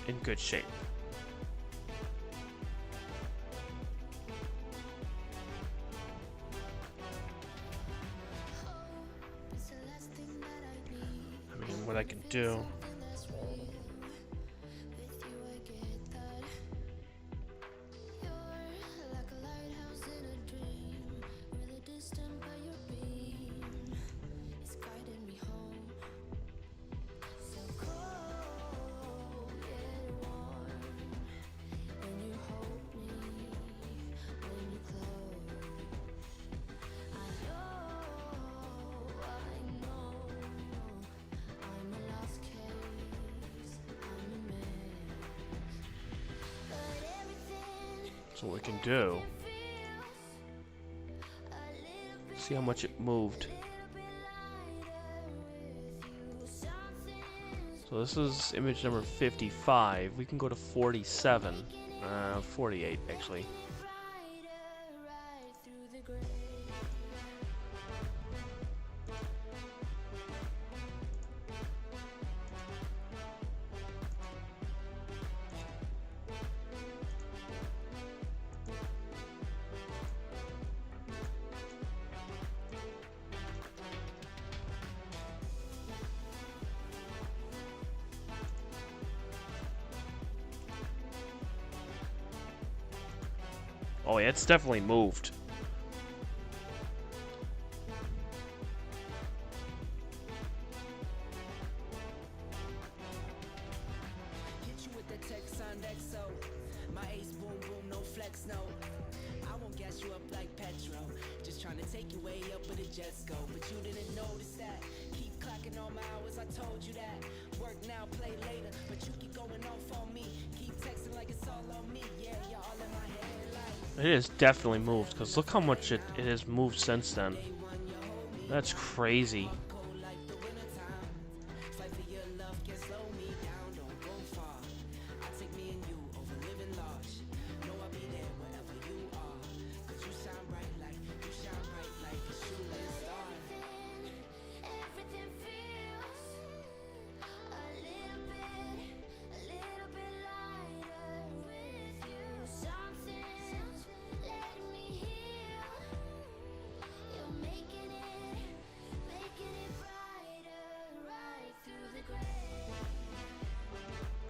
in good shape. I mean, what I can do... So what we can do, see how much it moved. So this is image number 55. We can go to 47, 48 actually. Oh yeah, it's definitely moved. Hit you with the text on XO. My ace boom boom, no flex, no. I won't gas you up like petrol. Just trying to take you way up with a jet go. But you didn't notice that. Keep clocking all my hours, I told you that. Work now, play later. But you keep going off on me. Keep texting like it's all on me. Yeah, you're all in my head like. It is definitely moved, because look how much it has moved since then. That's crazy.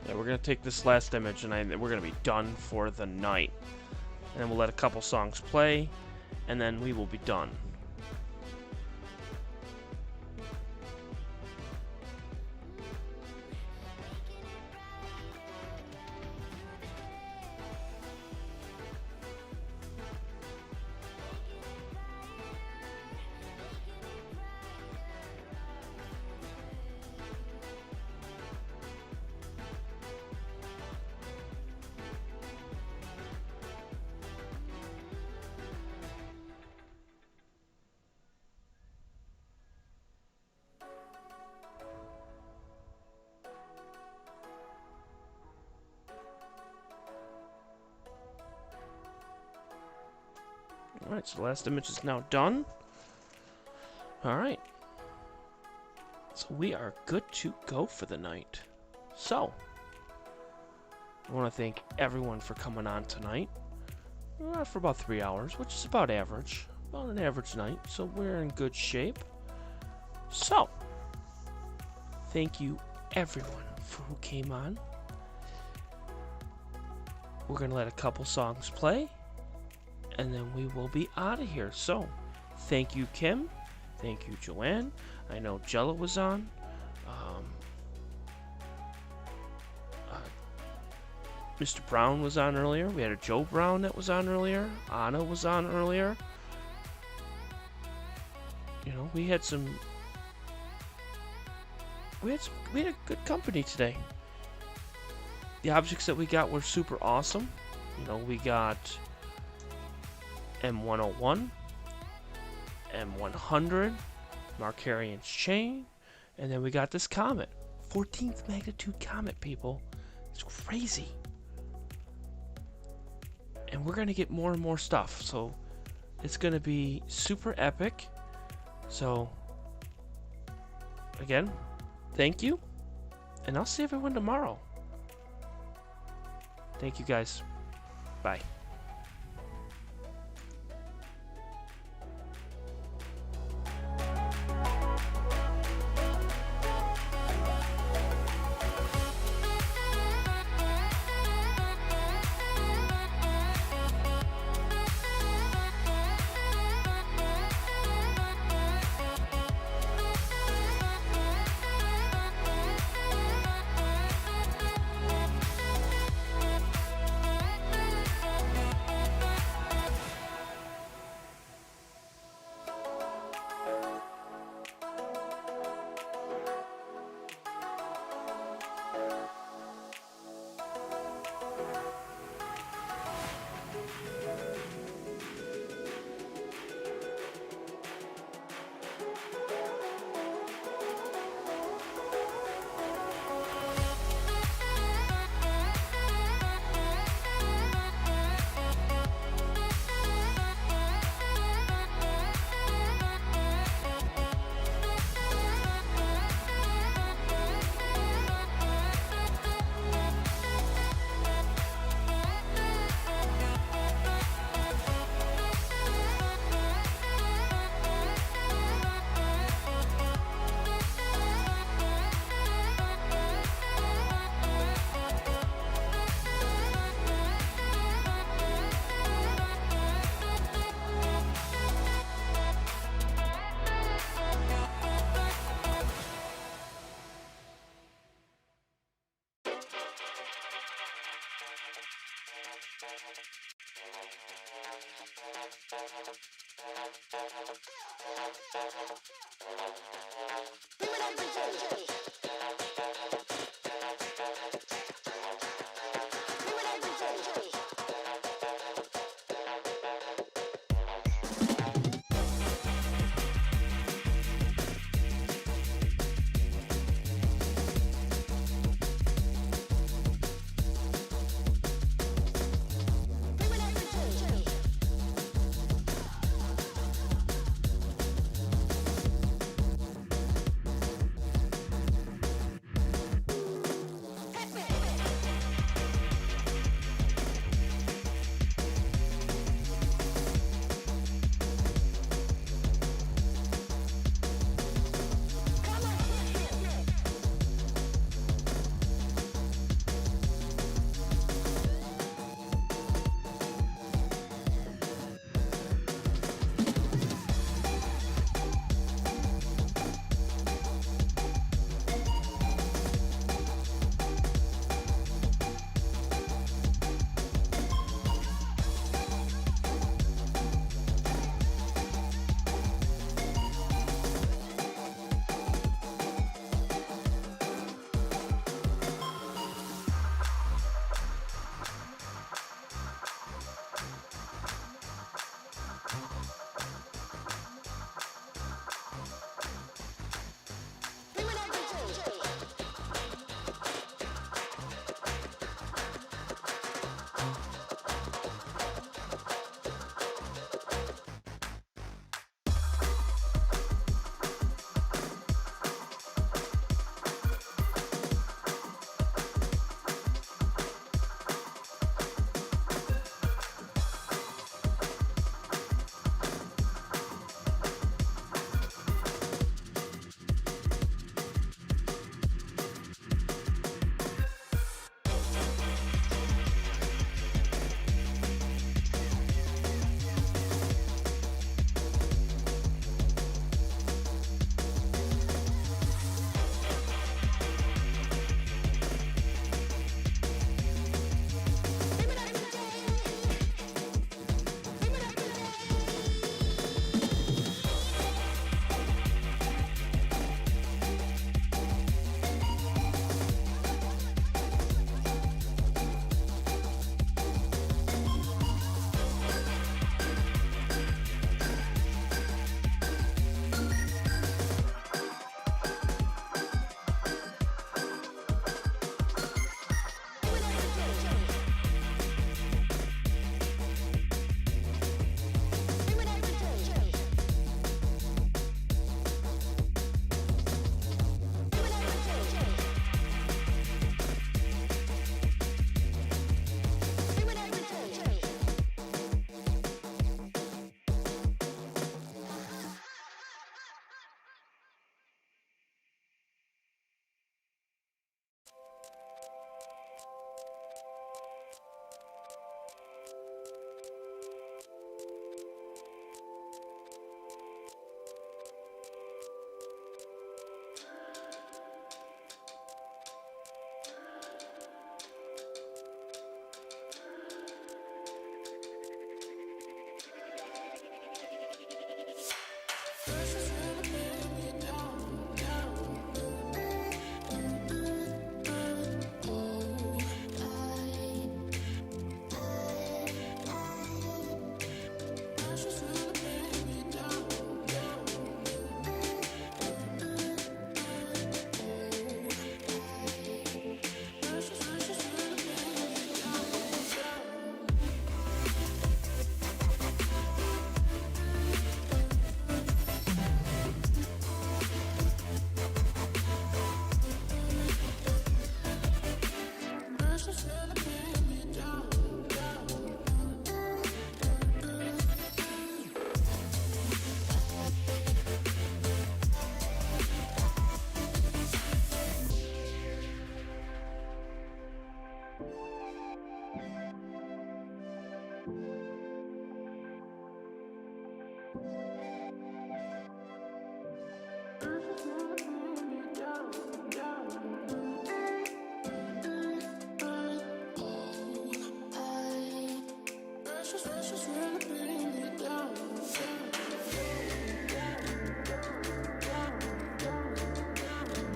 Yeah, we're gonna take this last image and we're gonna be done for the night. And then we'll let a couple songs play, and then we will be done. Alright, so the last image is now done. Alright. So we are good to go for the night. So, I want to thank everyone for coming on tonight. We're on for about 3 hours, which is about average. About an average night, so we're in good shape. So, thank you everyone for who came on. We're going to let a couple songs play, and then we will be out of here. So, thank you, Kim. Thank you, Joanne. I know Jella was on. Mr. Brown was on earlier. We had a Joe Brown that was on earlier. Anna was on earlier. You know, we had a good company today. The objects that we got were super awesome. You know, we got M101, M100, Mercarian's chain, and then we got this comet. 14th magnitude comet, people. It's crazy. And we're going to get more and more stuff. So it's going to be super epic. So, again, thank you. And I'll see everyone tomorrow. Thank you, guys. Bye.